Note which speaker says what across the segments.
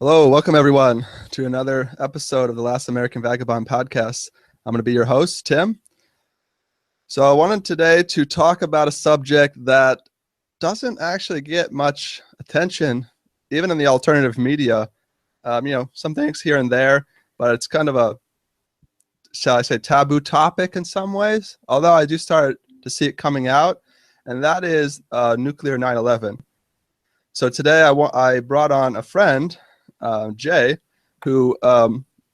Speaker 1: Hello, welcome everyone to another episode of the Last American Vagabond podcast. I'm going to be your host, Tim. So I wanted today to talk about a subject that doesn't actually get much attention, even in the alternative media. Some things here and there, but it's kind of a, shall I say, taboo topic in some ways, although I do start to see it coming out, and that is nuclear 9/11. So today I brought on a friend, Jay, who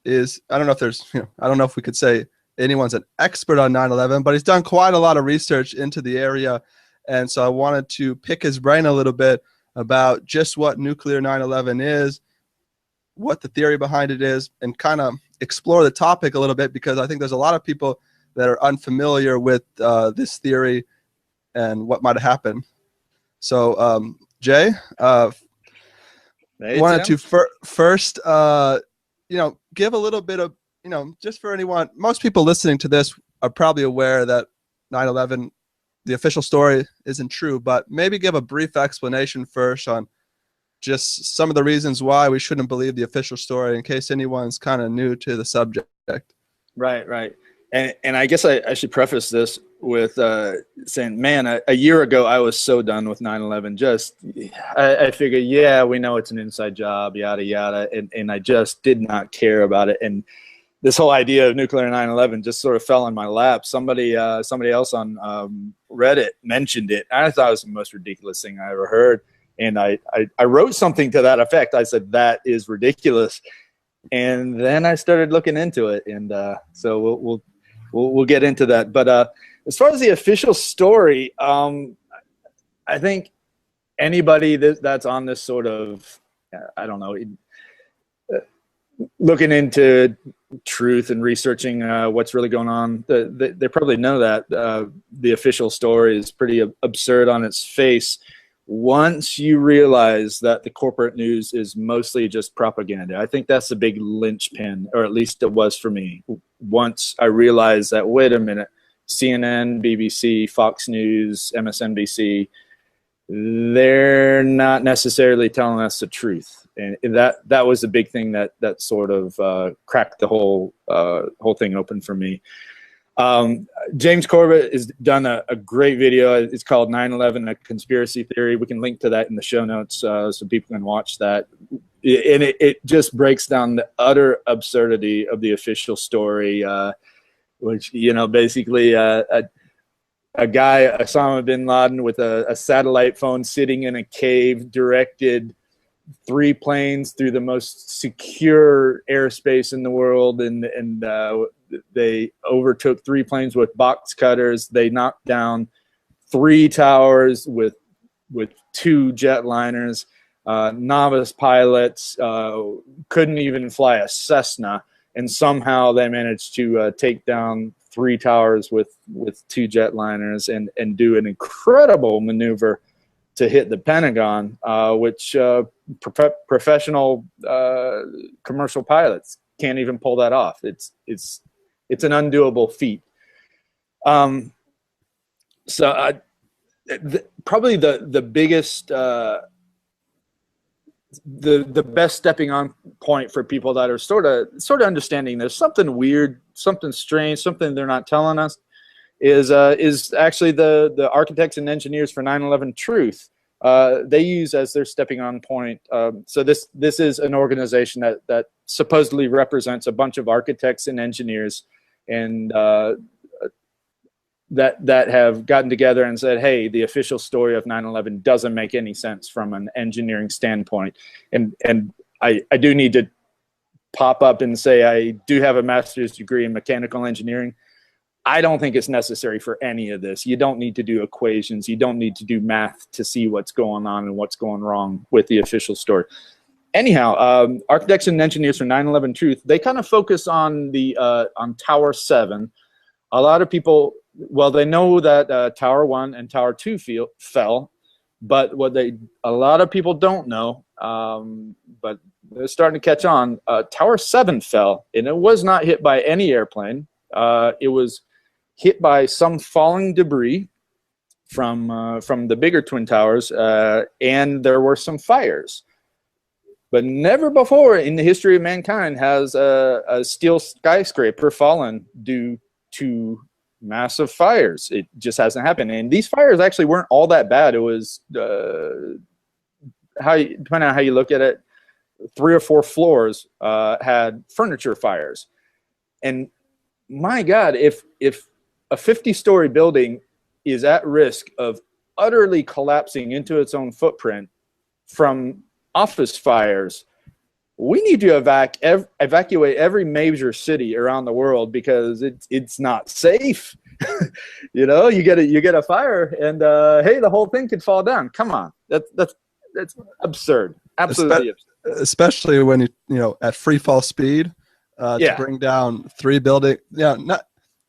Speaker 1: is, I don't know if there's, I don't know if we could say anyone's an expert on 9/11, but he's done quite a lot of research into the area. And so I wanted to pick his brain a little bit about just what nuclear 9/11 is, what the theory behind it is, and kind of explore the topic a little bit, because I think there's a lot of people that are unfamiliar with this theory and what might have happened. So, Jay,
Speaker 2: Hey,
Speaker 1: wanted
Speaker 2: Tim.
Speaker 1: to first, give a little bit of, just for anyone, most people listening to this are probably aware that 9/11, the official story, isn't true, but maybe give a brief explanation first on just some of the reasons why we shouldn't believe the official story in case anyone's kind of new to the subject.
Speaker 2: Right. And I guess I should preface this with saying, man, a year ago, I was so done with 9/11. I figured, yeah, we know it's an inside job, yada, yada. And I just did not care about it. And this whole idea of nuclear 9/11 just sort of fell in my lap. Somebody else on Reddit mentioned it. I thought it was the most ridiculous thing I ever heard. And I wrote something to that effect. I said, that is ridiculous. And then I started looking into it. And so we'll get into that. But as far as the official story, I think anybody that's on this sort of, I don't know, looking into truth and researching what's really going on, they probably know that the official story is pretty absurd on its face. Once you realize that the corporate news is mostly just propaganda, I think that's a big linchpin, or at least it was for me. Once I realized that, wait a minute, CNN, BBC, Fox News, MSNBC, they're not necessarily telling us the truth. And that was the big thing that sort of cracked the whole thing open for me. James Corbett has done a great video. It's called 9/11, A Conspiracy Theory. We can link to that in the show notes so people can watch that. And it just breaks down the utter absurdity of the official story, which, basically a guy, Osama bin Laden, with a satellite phone sitting in a cave, directed 3 planes through the most secure airspace in the world, and they overtook 3 planes with box cutters. They knocked down 3 towers with 2 jetliners. Novice pilots couldn't even fly a Cessna, and somehow they managed to take down 3 towers with 2 jetliners and do an incredible maneuver to hit the Pentagon, which professional commercial pilots can't even pull that off. It's an undoable feat. Probably the biggest, the best stepping on point for people that are sort of understanding there's something weird, something strange, something they're not telling us, is actually the architects and engineers for 9/11 Truth. They use as their stepping on point. So this is an organization that supposedly represents a bunch of architects and engineers, and that have gotten together and said, hey, the official story of 9/11 doesn't make any sense from an engineering standpoint. And I do need to pop up and say I do have a master's degree in mechanical engineering. I don't think it's necessary for any of this. You don't need to do equations. You don't need to do math to see what's going on and what's going wrong with the official story. Anyhow, architects and engineers for 9/11 Truth, they kind of focus on the on Tower 7. A lot of people, well, they know that Tower 1 and Tower 2 fell, but a lot of people don't know, but they're starting to catch on. Tower 7 fell, and it was not hit by any airplane. It was hit by some falling debris from the bigger twin towers, and there were some fires. But never before in the history of mankind has a steel skyscraper fallen due to massive fires. It just hasn't happened. And these fires actually weren't all that bad. It was, depending on how you look at it, 3 or 4 floors had furniture fires. And my God, if a 50-story building is at risk of utterly collapsing into its own footprint from office fires, we need to evacuate every major city around the world, because it's not safe. You know, you get a fire, and hey, the whole thing could fall down. Come on, that's absurd, absolutely absurd.
Speaker 1: Especially when you know at free fall speed, to bring down 3 buildings. Yeah,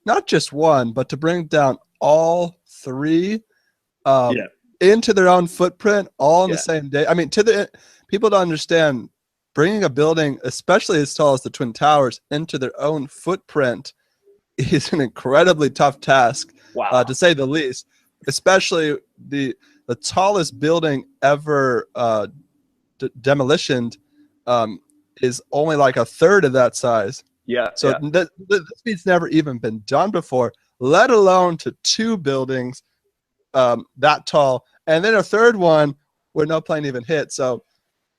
Speaker 1: not just one, but to bring down all 3 into their own footprint, all in the same day. I mean, people don't understand, bringing a building, especially as tall as the Twin Towers, into their own footprint is an incredibly tough task, to say the least. Especially the tallest building ever demolitioned is only like a third of that size.
Speaker 2: Yeah.
Speaker 1: So this feat's never even been done before, let alone to 2 buildings that tall, and then a third one where no plane even hit. So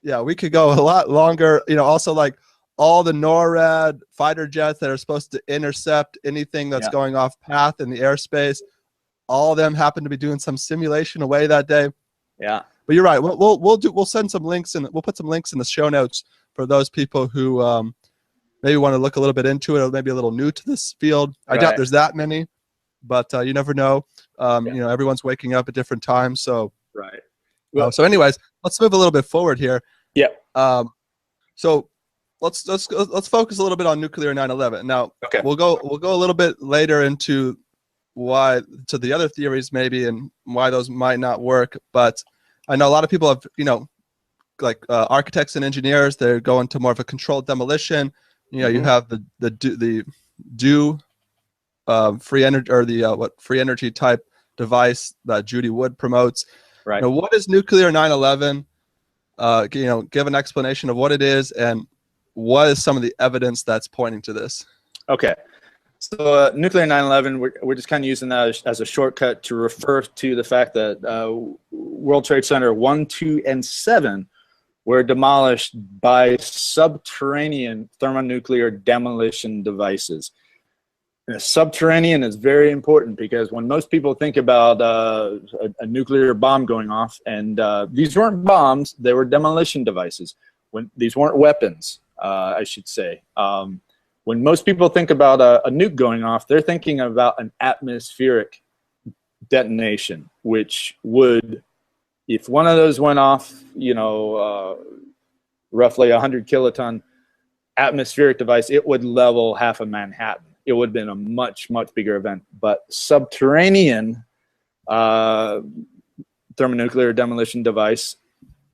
Speaker 1: yeah, we could go a lot longer. You know, also like all the NORAD fighter jets that are supposed to intercept anything that's going off path in the airspace, all of them happen to be doing some simulation away that day.
Speaker 2: Yeah.
Speaker 1: But you're right. We'll send some links, and we'll put some links in the show notes for those people who maybe want to look a little bit into it, or maybe a little new to this field. I doubt there's that many, but you never know. You know, everyone's waking up at different times. So well, so anyways, let's move a little bit forward here.
Speaker 2: Yeah.
Speaker 1: So let's focus a little bit on nuclear 9/11. Now, we'll go a little bit later into to the other theories maybe, and why those might not work. But I know a lot of people have, you know, like architects and engineers, they're going to more of a controlled demolition. You know, you have the free energy, or the free energy type device that Judy Wood promotes.
Speaker 2: Right.
Speaker 1: Now, what is nuclear 9/11? You know, give an explanation of what it is, and what is some of the evidence that's pointing to this.
Speaker 2: Okay. So nuclear 9/11, we're just kind of using that as a shortcut to refer to the fact that World Trade Center 1, 2, and 7 were demolished by subterranean thermonuclear demolition devices. And subterranean is very important, because when most people think about a nuclear bomb going off, and these weren't bombs, they were demolition devices. These weren't weapons, I should say. When most people think about a nuke going off, they're thinking about an atmospheric detonation, which would, if one of those went off, you know, roughly 100 kiloton atmospheric device, it would level half of Manhattan. It would have been a much, much bigger event. But subterranean thermonuclear demolition device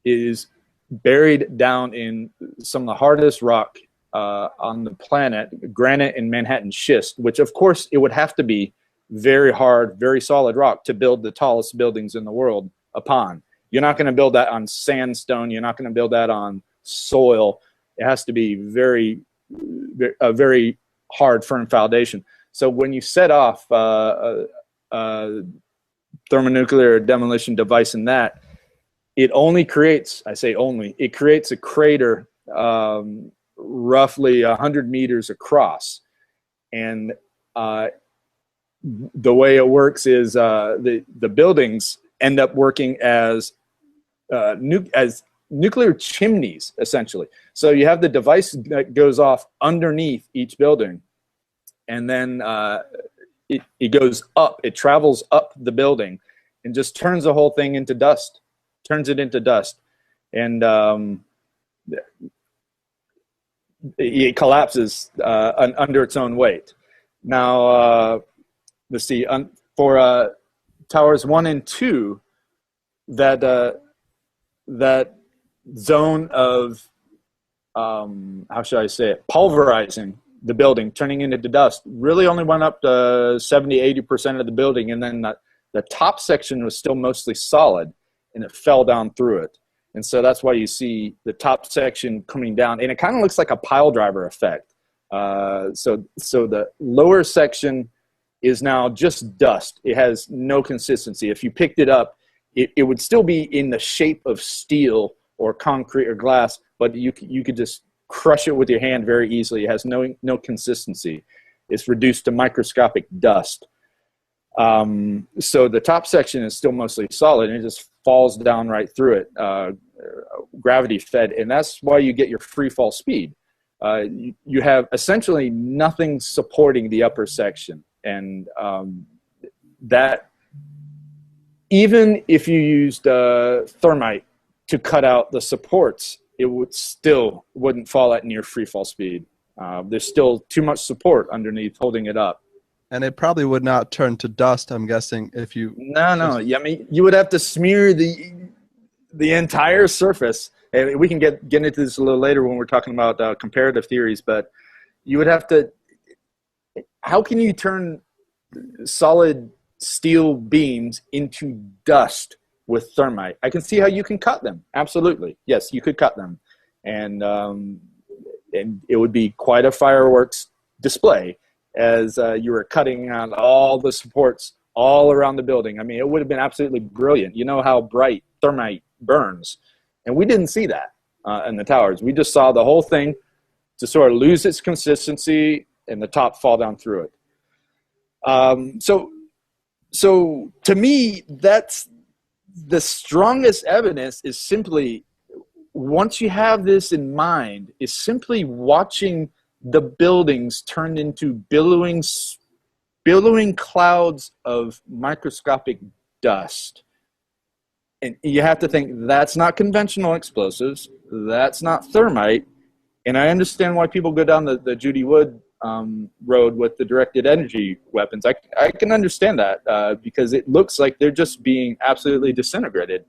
Speaker 2: is buried down in some of the hardest rock on the planet, granite and Manhattan schist, which of course it would have to be very hard, very solid rock to build the tallest buildings in the world upon. You're not going to build that on sandstone. You're not going to build that on soil. It has to be a very hard, firm foundation. So when you set off a thermonuclear demolition device in that, it only creates, I say only, it creates a crater roughly 100 meters across. And the way it works is the buildings end up working as nuclear chimneys, essentially. So you have the device that goes off underneath each building, and then it goes up, it travels up the building, and just turns the whole thing into dust, turns it into dust. And it collapses under its own weight. Now, let's see, for towers 1 and 2, that zone of, how should I say it, pulverizing the building, turning into dust, really only went up to 70–80% of the building, and then the top section was still mostly solid, and it fell down through it. And so that's why you see the top section coming down, and it kind of looks like a pile driver effect. So the lower section is now just dust. It has no consistency. If you picked it up, it would still be in the shape of steel or concrete or glass, but you could just crush it with your hand very easily. It has no consistency. It's reduced to microscopic dust. So the top section is still mostly solid, and it just falls down right through it, gravity fed, and that's why you get your free fall speed. You have essentially nothing supporting the upper section, and that even if you used thermite to cut out the supports, it wouldn't fall at near free fall speed. There's still too much support underneath holding it up.
Speaker 1: And it probably would not turn to dust, I'm guessing, if you...
Speaker 2: No. I mean, you would have to smear the entire surface. And we can get into this a little later when we're talking about comparative theories, but you would have to... How can you turn solid steel beams into dust with thermite? I can see how you can cut them. Absolutely. Yes, you could cut them. And it would be quite a fireworks display as you were cutting out all the supports all around the building. I mean, it would have been absolutely brilliant. You know how bright thermite burns. And we didn't see that in the towers. We just saw the whole thing to sort of lose its consistency and the top fall down through it. So to me, that's the strongest evidence is simply, once you have this in mind, is simply watching the buildings turned into billowing clouds of microscopic dust. And you have to think, that's not conventional explosives. That's not thermite. And I understand why people go down the Judy Wood road with the directed energy weapons. I can understand that because it looks like they're just being absolutely disintegrated.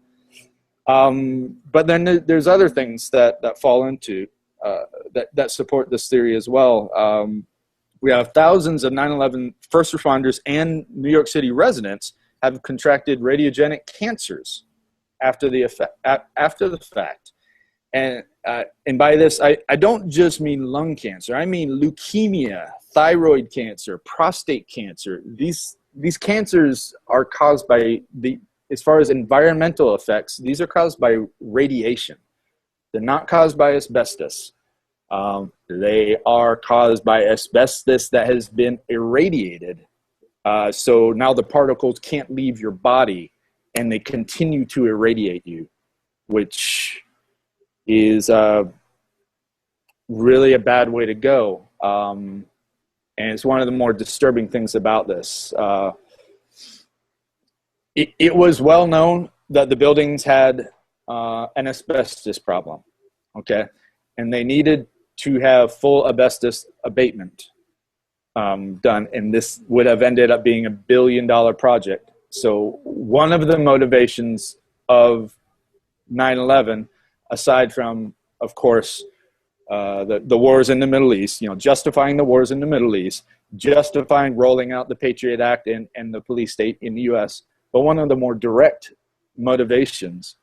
Speaker 2: But then there's other things that fall into that support this theory as well. We have thousands of 9/11 first responders and New York City residents have contracted radiogenic cancers after the fact. And by this, I don't just mean lung cancer. I mean leukemia, thyroid cancer, prostate cancer. These cancers are caused by as far as environmental effects, these are caused by radiation. They're not caused by asbestos. They are caused by asbestos that has been irradiated. So now the particles can't leave your body, and they continue to irradiate you, which is really a bad way to go. And it's one of the more disturbing things about this. It was well known that the buildings had an asbestos problem, okay? And they needed to have full asbestos abatement done, and this would have ended up being $1 billion project. So one of the motivations of 9/11, aside from, of course, the wars in the Middle East, justifying the wars in the Middle East, justifying rolling out the Patriot Act and the police state in the U.S., but one of the more direct motivations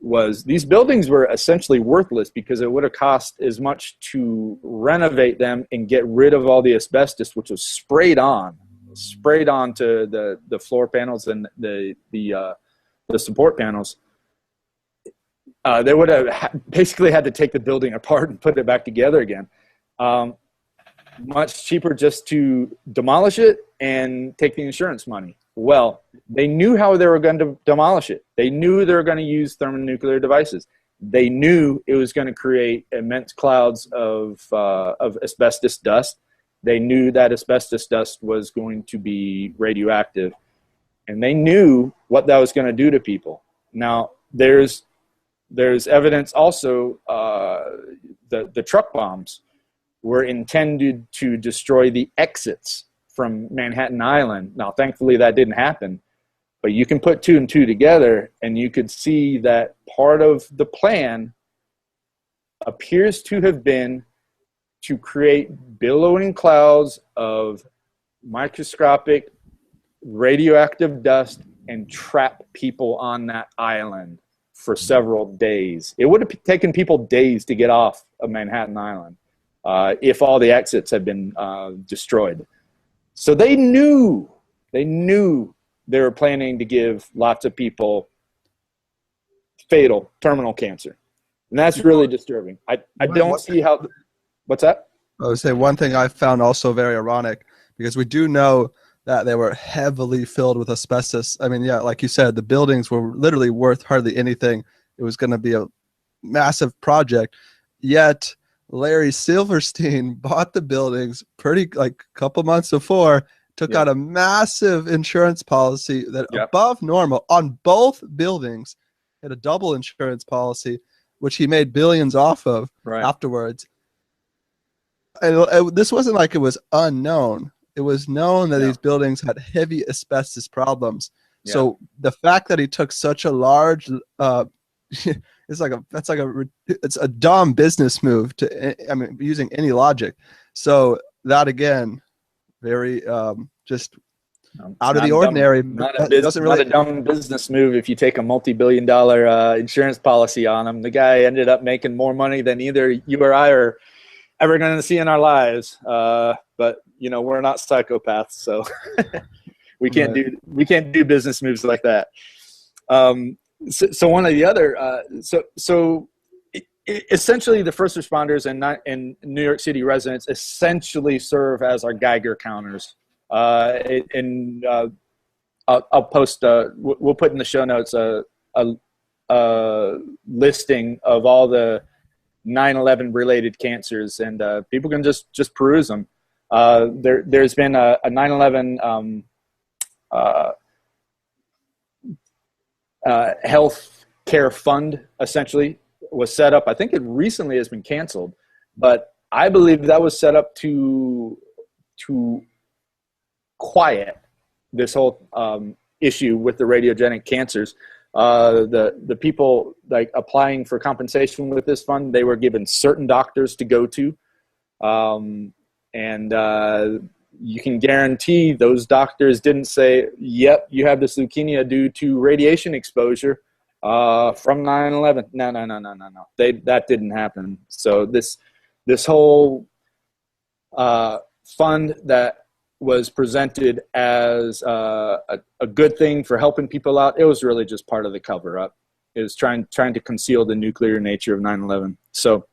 Speaker 2: was these buildings were essentially worthless because it would have cost as much to renovate them and get rid of all the asbestos, which was sprayed onto the floor panels and the support panels. They would have basically had to take the building apart and put it back together again. Much cheaper just to demolish it and take the insurance money. Well, they knew how they were going to demolish it. They knew they were going to use thermonuclear devices. They knew it was going to create immense clouds of asbestos dust. They knew that asbestos dust was going to be radioactive. And they knew what that was going to do to people. Now, there's evidence also the truck bombs were intended to destroy the exits from Manhattan Island. Now, thankfully, that didn't happen. But you can put two and two together, and you could see that part of the plan appears to have been to create billowing clouds of microscopic radioactive dust and trap people on that island for several days. It would have taken people days to get off of Manhattan Island if all the exits had been destroyed. So they knew they were planning to give lots of people fatal terminal cancer. And that's really disturbing. I don't see how – what's that?
Speaker 1: I would say one thing I found also very ironic, because we do know that they were heavily filled with asbestos. I mean, yeah, like you said, the buildings were literally worth hardly anything. It was going to be a massive project. Yet Larry Silverstein bought the buildings pretty like a couple months before, took out a massive insurance policy that above normal on both buildings, had a double insurance policy, which he made billions off of afterwards. And this wasn't like it was unknown. It was known that these buildings had heavy asbestos problems. Yeah. So the fact that he took such a large, it's a dumb business move to, I mean, using any logic. So that again, very just out of the ordinary.
Speaker 2: Not a dumb business move if you take a multi-billion-dollar insurance policy on him. The guy ended up making more money than either you or I are ever going to see in our lives. But you know, we're not psychopaths, so we can't do business moves like that. So one of the other essentially the first responders and New York City residents essentially serve as our Geiger counters. I'll post we'll put in the show notes a listing of all the 9/11 related cancers, and people can just peruse them. There's been a 9/11 health care fund, essentially, was set up. I think it recently has been canceled, but I believe that was set up to quiet this whole issue with the radiogenic cancers. The people like applying for compensation with this fund, they were given certain doctors to go to, and you can guarantee those doctors didn't say, "Yep, you have this leukemia due to radiation exposure from 9/11." No. That didn't happen. So this whole fund that was presented as a good thing for helping people out, it was really just part of the cover-up. It was trying to conceal the nuclear nature of 9/11. So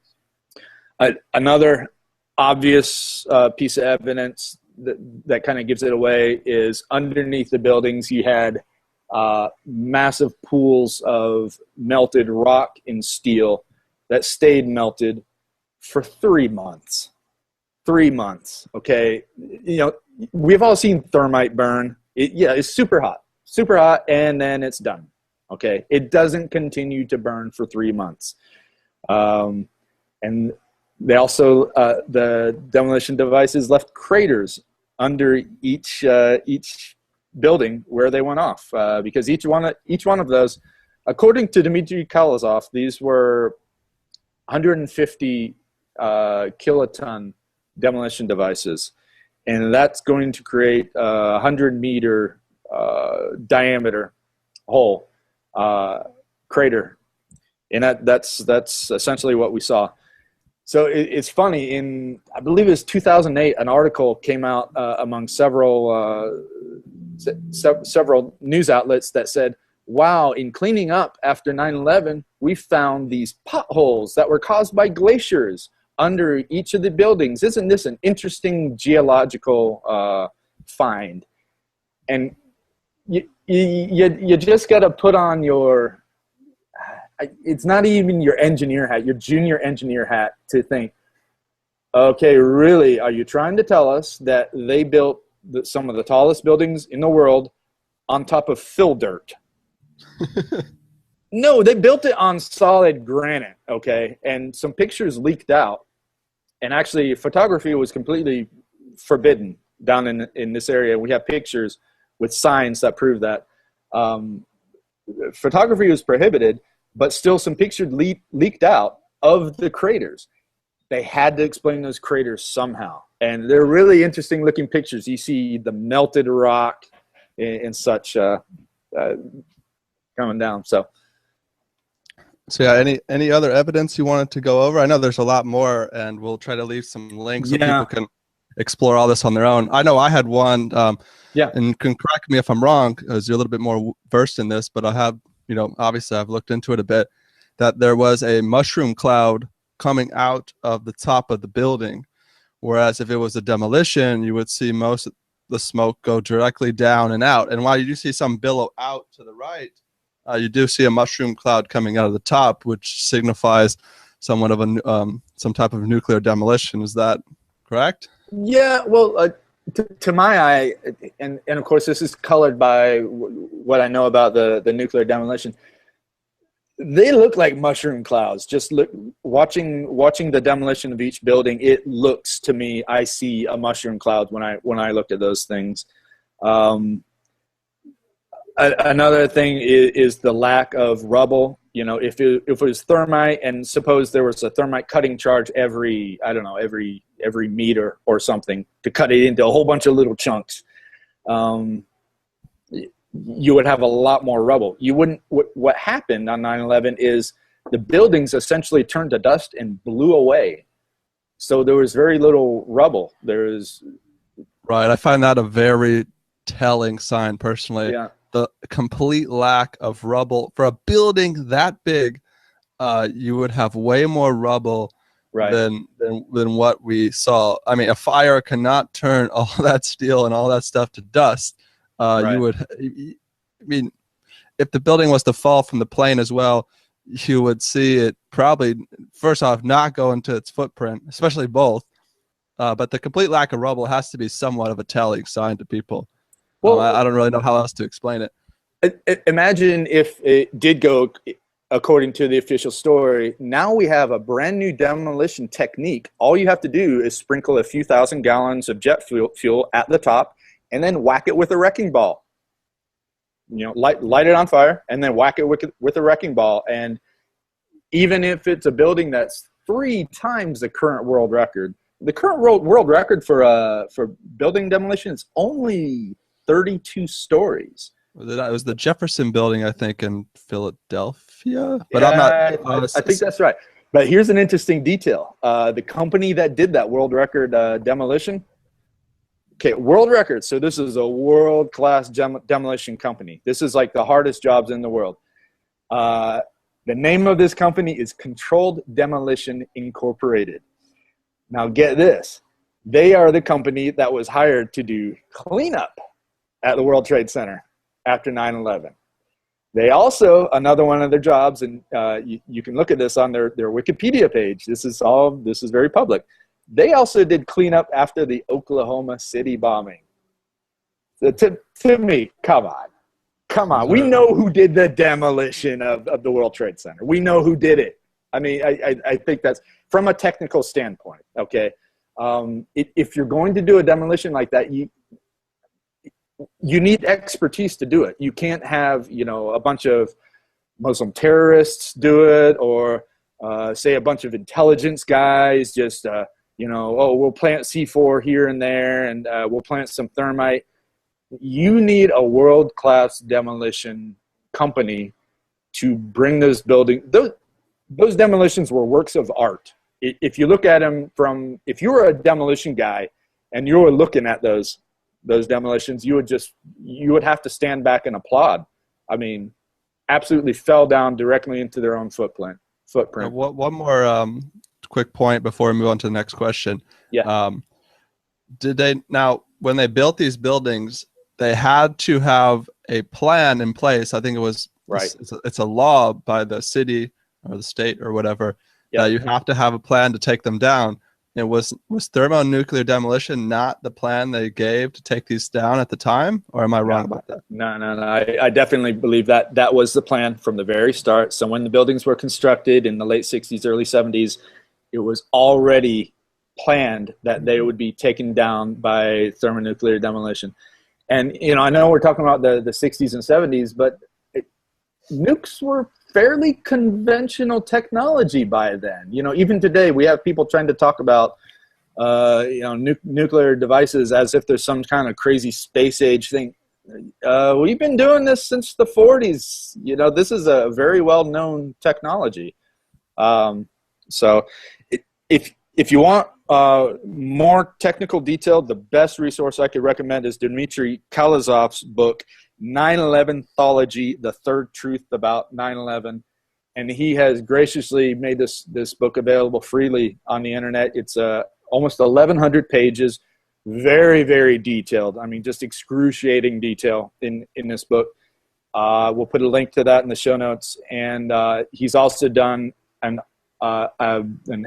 Speaker 2: another obvious piece of evidence that kind of gives it away is underneath the buildings you had massive pools of melted rock and steel that stayed melted for 3 months. 3 months, okay? You know, we've all seen thermite burn. It's super hot, and then it's done, okay? It doesn't continue to burn for 3 months. And they also, the demolition devices left craters under each building where they went off, because each one of those, according to Dmitry Kolosov, these were 150 kiloton demolition devices, and that's going to create a 100-meter diameter hole crater, and that's essentially what we saw. So it's funny. In, I believe it was 2008, an article came out among several news outlets that said, "Wow, in cleaning up after 9/11, we found these potholes that were caused by glaciers under each of the buildings. Isn't this an interesting geological find?" And you just got to put on your, it's not even your engineer hat, your junior engineer hat, to think, okay, really, are you trying to tell us that they built some of the tallest buildings in the world on top of fill dirt? No, they built it on solid granite, okay? And some pictures leaked out. And actually, photography was completely forbidden down in this area. We have pictures with signs that prove that. Photography was prohibited, but still some pictures leaked out of the craters. They had to explain those craters somehow. And they're really interesting looking pictures. You see the melted rock and such coming down. So
Speaker 1: So yeah, any other evidence you wanted to go over? I know there's a lot more, and we'll try to leave some links so people can explore all this on their own. I know I had one, and can correct me if I'm wrong, because you're a little bit more versed in this, but I have, obviously I've looked into it a bit, that there was a mushroom cloud coming out of the top of the building, whereas if it was a demolition, you would see most of the smoke go directly down and out. And while you do see some billow out to the right, you do see a mushroom cloud coming out of the top, which signifies somewhat of some type of nuclear demolition. Is that correct?
Speaker 2: Yeah, well, to my eye, and of course this is colored by what I know about the nuclear demolition, they look like mushroom clouds. Just watching the demolition of each building, it looks to me, I see a mushroom cloud when I looked at those things. Another thing is the lack of rubble. If it was thermite, and suppose there was a thermite cutting charge every meter or something to cut it into a whole bunch of little chunks, you would have a lot more rubble. You wouldn't. What happened on 9/11 is the buildings essentially turned to dust and blew away. So there was very little rubble.
Speaker 1: Right. I find that a very telling sign personally.
Speaker 2: Yeah.
Speaker 1: The complete lack of rubble for a building that big. You would have way more rubble than what we saw. I mean, a fire cannot turn all that steel and all that stuff to dust. You would, I mean, if the building was to fall from the plane as well, you would see it probably, first off, not go into its footprint, especially both. But the complete lack of rubble has to be somewhat of a telling sign to people. Well, I don't really know how else to explain it.
Speaker 2: Imagine if it did go according to the official story. Now we have a brand new demolition technique. All you have to do is sprinkle a few thousand gallons of jet fuel at the top, and then whack it with a wrecking ball. Light it on fire, and then whack it with a wrecking ball. And even if it's a building that's 3 times the current world record, the current world record for building demolition is only 32 stories.
Speaker 1: It was the Jefferson Building, I think, in Philadelphia. But
Speaker 2: yeah, I think that's right. But here's an interesting detail. The company that did that world record demolition, world record. So this is a world-class demolition company. This is like the hardest jobs in the world. The name of this company is Controlled Demolition Incorporated. Now get this. They are the company that was hired to do cleanup at the World Trade Center after 9/11. They also, another one of their jobs, and you can look at this on their Wikipedia page. This is very public. They also did cleanup after the Oklahoma City bombing. So to me, come on. We know who did the demolition of the World Trade Center. We know who did it. I mean, I think that's from a technical standpoint. Okay, if you're going to do a demolition like that, you need expertise to do it. You can't have, a bunch of Muslim terrorists do it, or say a bunch of intelligence guys just, we'll plant C4 here and there, and we'll plant some thermite. You need a world-class demolition company to bring those buildings. Those demolitions were works of art. If you look at them if you were a demolition guy and you were looking at those demolitions, you would have to stand back and applaud. I mean, absolutely fell down directly into their own footprint.
Speaker 1: One more quick point before we move on to the next question.
Speaker 2: Yeah.
Speaker 1: When they built these buildings, they had to have a plan in place. I think it was
Speaker 2: right.
Speaker 1: It's a law by the city or the state or whatever. Yeah. You have to have a plan to take them down. And was thermonuclear demolition not the plan they gave to take these down at the time, or am I wrong about that?
Speaker 2: No. I definitely believe that was the plan from the very start. So when the buildings were constructed in the late 60s, early 70s, it was already planned that they would be taken down by thermonuclear demolition. And, I know we're talking about the 60s and 70s, but nukes were fairly conventional technology by then. Even today we have people trying to talk about nuclear devices as if there's some kind of crazy space age thing. we've been doing this since the 40s. You know, this is a very well-known technology. So if you want more technical detail, the best resource I could recommend is Dmitry Kalazov's book, 9/11thology, The Third Truth About 9/11. And he has graciously made this book available freely on the internet. It's almost 1,100 pages, very, very detailed. I mean, just excruciating detail in this book. We'll put a link to that in the show notes. And he's also done an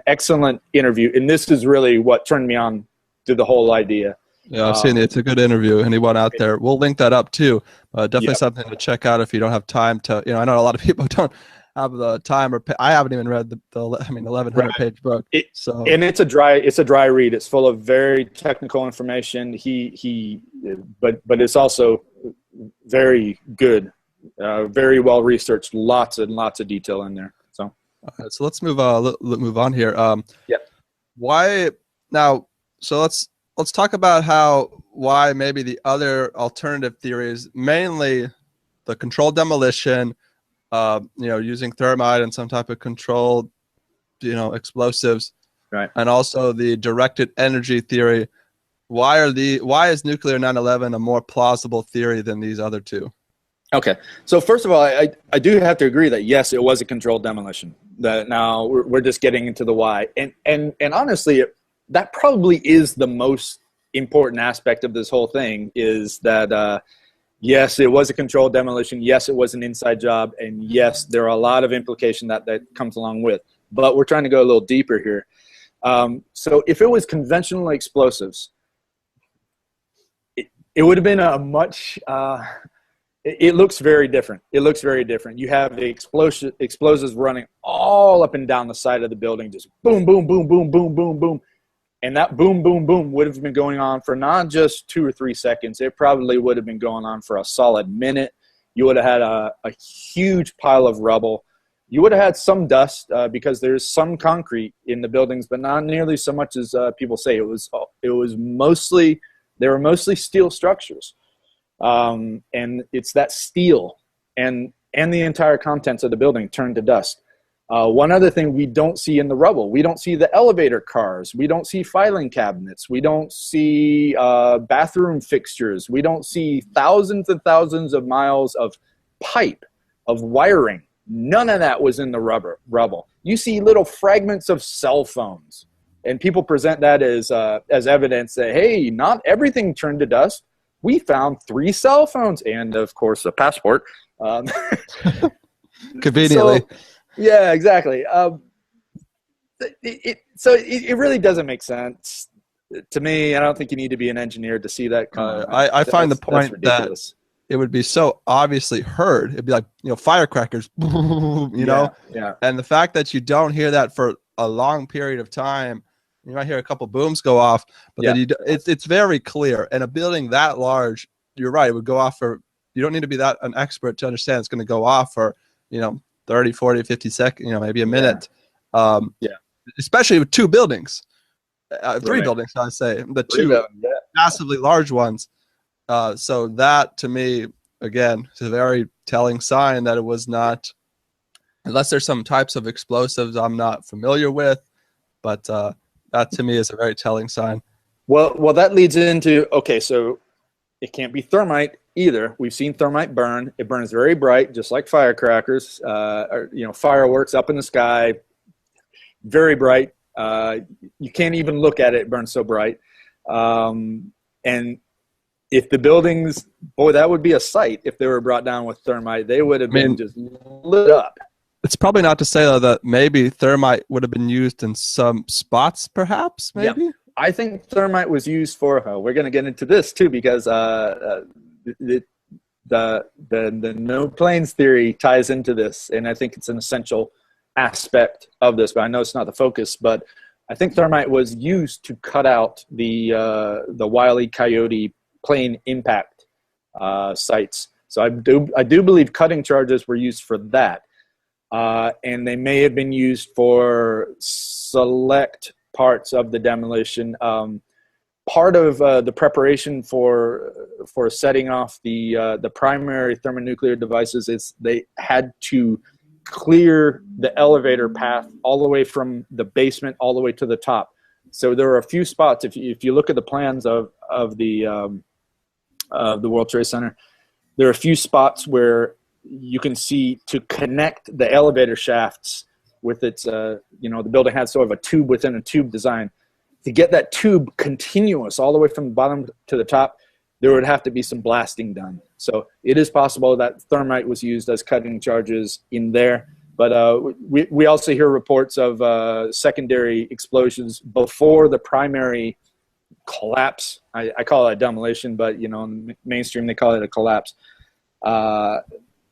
Speaker 2: excellent interview. And this is really what turned me on to the whole idea.
Speaker 1: Yeah, I've seen it. It's a good interview. Anyone out there, we'll link that up too. Definitely something to check out if you don't have time to, you know, I know a lot of people don't have the time, or I haven't even read the 1,100 page book. And it's a dry read. It's full of very technical information. But it's also very good, very well researched. Lots and lots of detail in there. So, so let's move on here. Why now? So let's talk about why maybe the other alternative theories, mainly the controlled demolition, using thermite and some type of controlled, explosives,
Speaker 2: right,
Speaker 1: and also the directed energy theory. Why is nuclear 9/11 a more plausible theory than these other two?
Speaker 2: Okay, so first of all, I do have to agree that yes, it was a controlled demolition. That now we're just getting into the why, and honestly, that probably is the most important aspect of this whole thing, is that yes, it was a controlled demolition. Yes, it was an inside job. And yes, there are a lot of implication that comes along with. But we're trying to go a little deeper here. So if it was conventional explosives, it would have been a much it looks very different. It looks very different. You have the explosives running all up and down the side of the building, just boom, boom, boom, boom, boom, boom, boom. And that boom, boom, boom would have been going on for not just 2 or 3 seconds. It probably would have been going on for a solid minute. You would have had a huge pile of rubble. You would have had some dust because there's some concrete in the buildings, but not nearly so much as people say. They were mostly steel structures. And it's that steel and the entire contents of the building turned to dust. One other thing we don't see in the rubble, we don't see the elevator cars. We don't see filing cabinets. We don't see bathroom fixtures. We don't see thousands and thousands of miles of pipe, of wiring. None of that was in the rubble. You see little fragments of cell phones. And people present that as evidence that, hey, not everything turned to dust. We found 3 cell phones and, of course, a passport.
Speaker 1: Conveniently.
Speaker 2: Yeah, exactly. It really doesn't make sense to me. I don't think you need to be an engineer to see that.
Speaker 1: I find the point that it would be so obviously heard. It'd be like, firecrackers, know?
Speaker 2: Yeah.
Speaker 1: And the fact that you don't hear that for a long period of time, you might hear a couple booms go off, but then it's very clear. And a building that large, you're right, it would go off for, you don't need to be an expert to understand it's going to go off for, 30, 40, 50 seconds, maybe a minute. Especially with 2 buildings, 3 buildings, I'd say, the 2 massively large ones. So that, to me, again, is a very telling sign that it was not, unless there's some types of explosives I'm not familiar with, but that to me is a very telling sign.
Speaker 2: Well, that leads into, okay, so it can't be thermite either. We've seen thermite burn. It burns very bright, just like firecrackers, fireworks up in the sky, very bright. You can't even look at it. It burns so bright. And if the buildings, boy, that would be a sight if they were brought down with thermite. They would have been just lit up.
Speaker 1: It's probably not to say, though, that maybe thermite would have been used in some spots, perhaps, maybe?
Speaker 2: Yeah. I think thermite was used for, we're going to get into this, too, because the no planes theory ties into this, and I think it's an essential aspect of this, but I know it's not the focus, but I think thermite was used to cut out the Wile E. Coyote plane impact sites. So I do believe cutting charges were used for that. And they may have been used for select parts of the demolition. part of the preparation for setting off the primary thermonuclear devices is they had to clear the elevator path all the way from the basement all the way to the top. So there are a few spots. If you look at the plans of the World Trade Center, there are a few spots where you can see to connect the elevator shafts with its, the building had sort of a tube within a tube design. To get that tube continuous all the way from the bottom to the top, there would have to be some blasting done. So it is possible that thermite was used as cutting charges in there. But we also hear reports of secondary explosions before the primary collapse. I call it a demolition, but in mainstream they call it a collapse.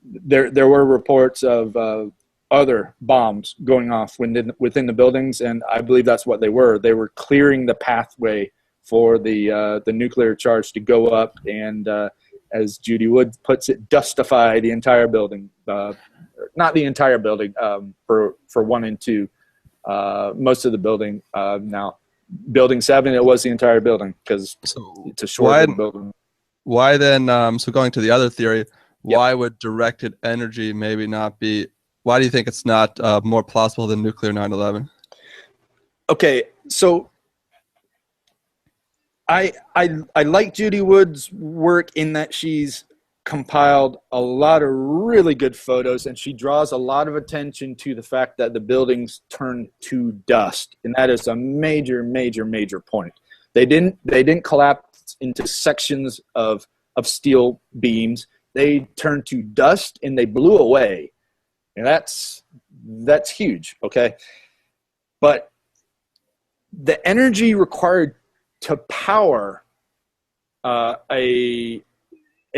Speaker 2: There were reports of other bombs going off within the buildings, and I believe that's what they were. They were clearing the pathway for the nuclear charge to go up and, as Judy Wood puts it, dustify the entire building. Not the entire building, for 1 and 2. Most of the building. Now, building 7, it was the entire building because it's a short building.
Speaker 1: Why then, so going to the other theory, why would directed energy maybe not be, why do you think it's not more plausible than nuclear 9/11?
Speaker 2: Okay, so I like Judy Wood's work in that she's compiled a lot of really good photos, and she draws a lot of attention to the fact that the buildings turn to dust, and that is a major, major, major point. They didn't collapse into sections of steel beams. They turned to dust and they blew away. And that's huge, okay? But the energy required to power a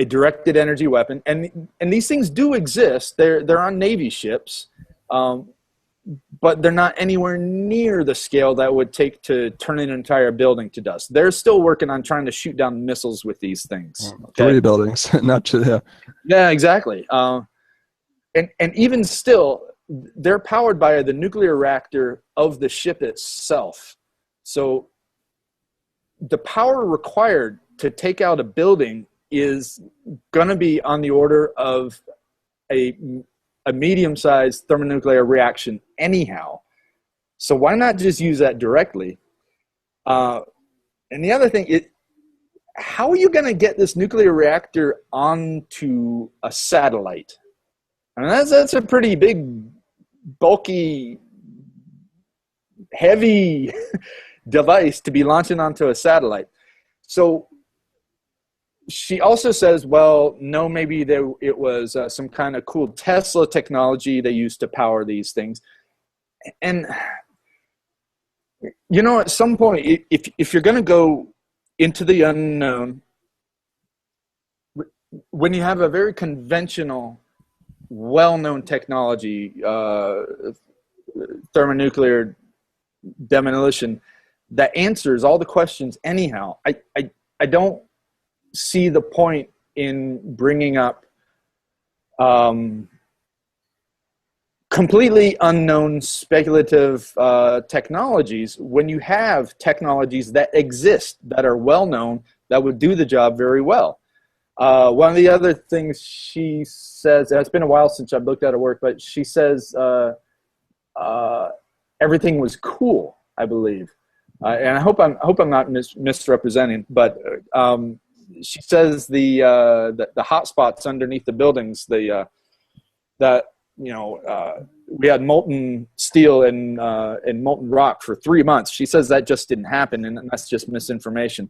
Speaker 2: directed energy weapon, and these things do exist. They're on Navy ships, but they're not anywhere near the scale that would take to turn an entire building to dust. They're still working on trying to shoot down missiles with these things. Okay?
Speaker 1: 3 buildings, not 2. Yeah.
Speaker 2: Yeah, exactly. And even still, they're powered by the nuclear reactor of the ship itself. So the power required to take out a building is going to be on the order of a medium-sized thermonuclear reaction anyhow. So why not just use that directly? And the other thing, how are you going to get this nuclear reactor onto a satellite? I mean, that's a pretty big, bulky, heavy device to be launching onto a satellite. So she also says, well, no, maybe it was some kind of cool Tesla technology they used to power these things. And, at some point, if you're going to go into the unknown, when you have a very conventional, well-known technology, thermonuclear demolition, that answers all the questions anyhow, I don't see the point in bringing up completely unknown speculative technologies when you have technologies that exist, that are well-known, that would do the job very well. One of the other things she says, and it's been a while since I've looked at her work, but she says everything was cool, I believe. And I hope I'm not misrepresenting, but she says the hot spots underneath the buildings, we had molten steel and molten rock for 3 months. She says that just didn't happen, and that's just misinformation.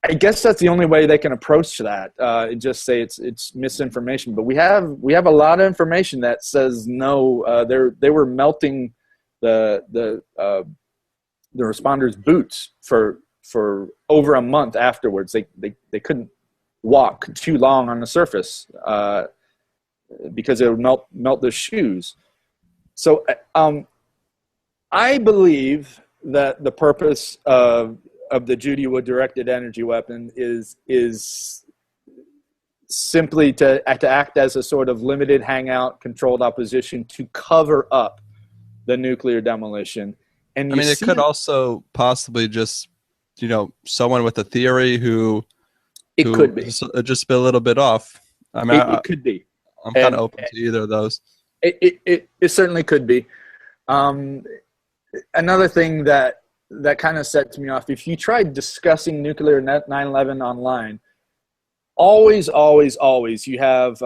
Speaker 2: I guess that's the only way they can approach that, and just say it's misinformation. But we have a lot of information that says no. They were melting the responders' boots for over a month afterwards. They couldn't walk too long on the surface because it would melt their shoes. So I believe that the purpose of the Judy Wood directed energy weapon is simply to act as a sort of limited hangout, controlled opposition to cover up the nuclear demolition. And
Speaker 1: it could also possibly just someone with a theory who
Speaker 2: could be.
Speaker 1: Just be a little bit off. I mean,
Speaker 2: It could be.
Speaker 1: I'm kind of open to either of those.
Speaker 2: It certainly could be. Another thing that kind of sets me off, if you try discussing nuclear 9/11 online, always you have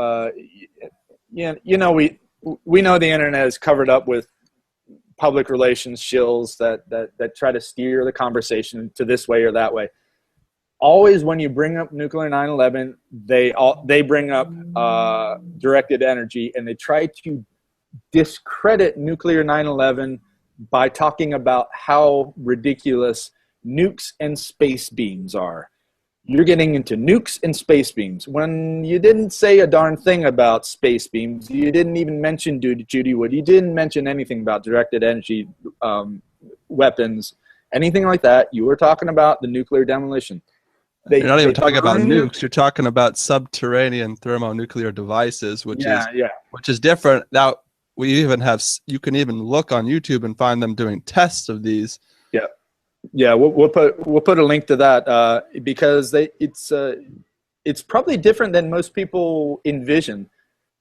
Speaker 2: we know the internet is covered up with public relations shills that try to steer the conversation to this way or that way. Always when you bring up nuclear 9/11, they bring up directed energy, and they try to discredit nuclear 9/11 by talking about how ridiculous nukes and space beams are. You're getting into nukes and space beams when you didn't say a darn thing about space beams. You didn't even mention Judy Wood. You didn't mention anything about directed energy weapons, anything like that. You were talking about the nuclear demolition.
Speaker 1: You're not even talking about nukes. You're talking about subterranean thermonuclear devices, which is different. Now, you can even look on YouTube and find them doing tests of these.
Speaker 2: Yeah, we'll put a link to that because it's probably different than most people envision.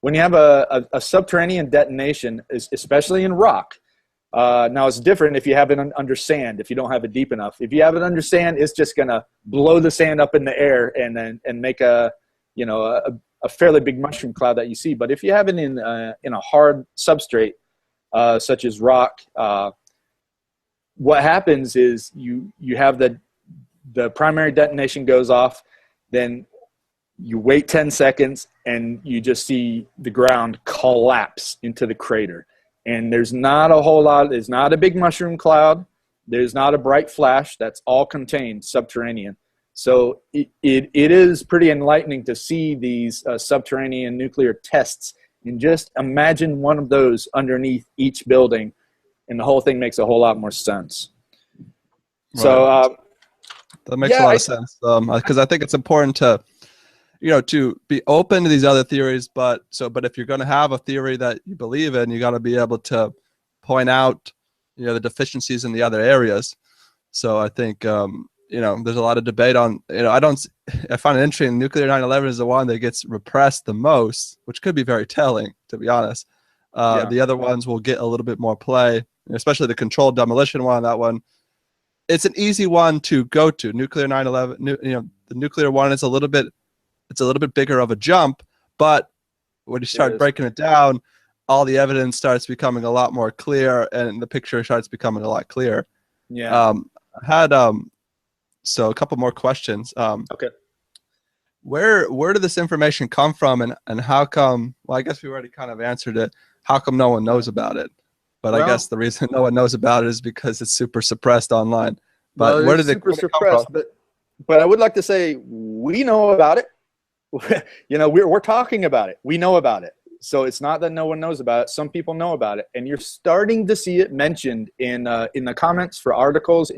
Speaker 2: When you have a subterranean detonation, especially in rock. Now it's different if you have it under sand. If you don't have it deep enough, if you have it under sand, it's just gonna blow the sand up in the air and make a fairly big mushroom cloud that you see. But if you have it in a hard substrate such as rock, what happens is you have the primary detonation goes off, then you wait 10 seconds and you just see the ground collapse into the crater. And there's not a whole lot, there's not a big mushroom cloud, there's not a bright flash, that's all contained subterranean. So it is pretty enlightening to see these subterranean nuclear tests, and just imagine one of those underneath each building, and the whole thing makes a whole lot more sense. Right. So
Speaker 1: that makes a lot of sense, because I think it's important to be open to these other theories, but if you're going to have a theory that you believe in, you got to be able to point out the deficiencies in the other areas. So I think there's a lot of debate on I find it interesting. Nuclear 9/11 is the one that gets repressed the most, which could be very telling, to be honest. The other ones will get a little bit more play, especially the controlled demolition one. That one, it's an easy one to go to. Nuclear 9/11, the nuclear one is a little bit bigger of a jump, but when you start breaking it down, all the evidence starts becoming a lot more clear, and the picture starts becoming a lot clearer.
Speaker 2: Yeah.
Speaker 1: I had so a couple more questions.
Speaker 2: Okay.
Speaker 1: Where did this information come from, and how come? Well, I guess we already kind of answered it. How come no one knows about it? But I guess the reason no one knows about it is because it's super suppressed online. But where did it come from?
Speaker 2: But I would like to say we know about it. We're talking about it. We know about it. So it's not that no one knows about it. Some people know about it, and you're starting to see it mentioned in the comments for articles,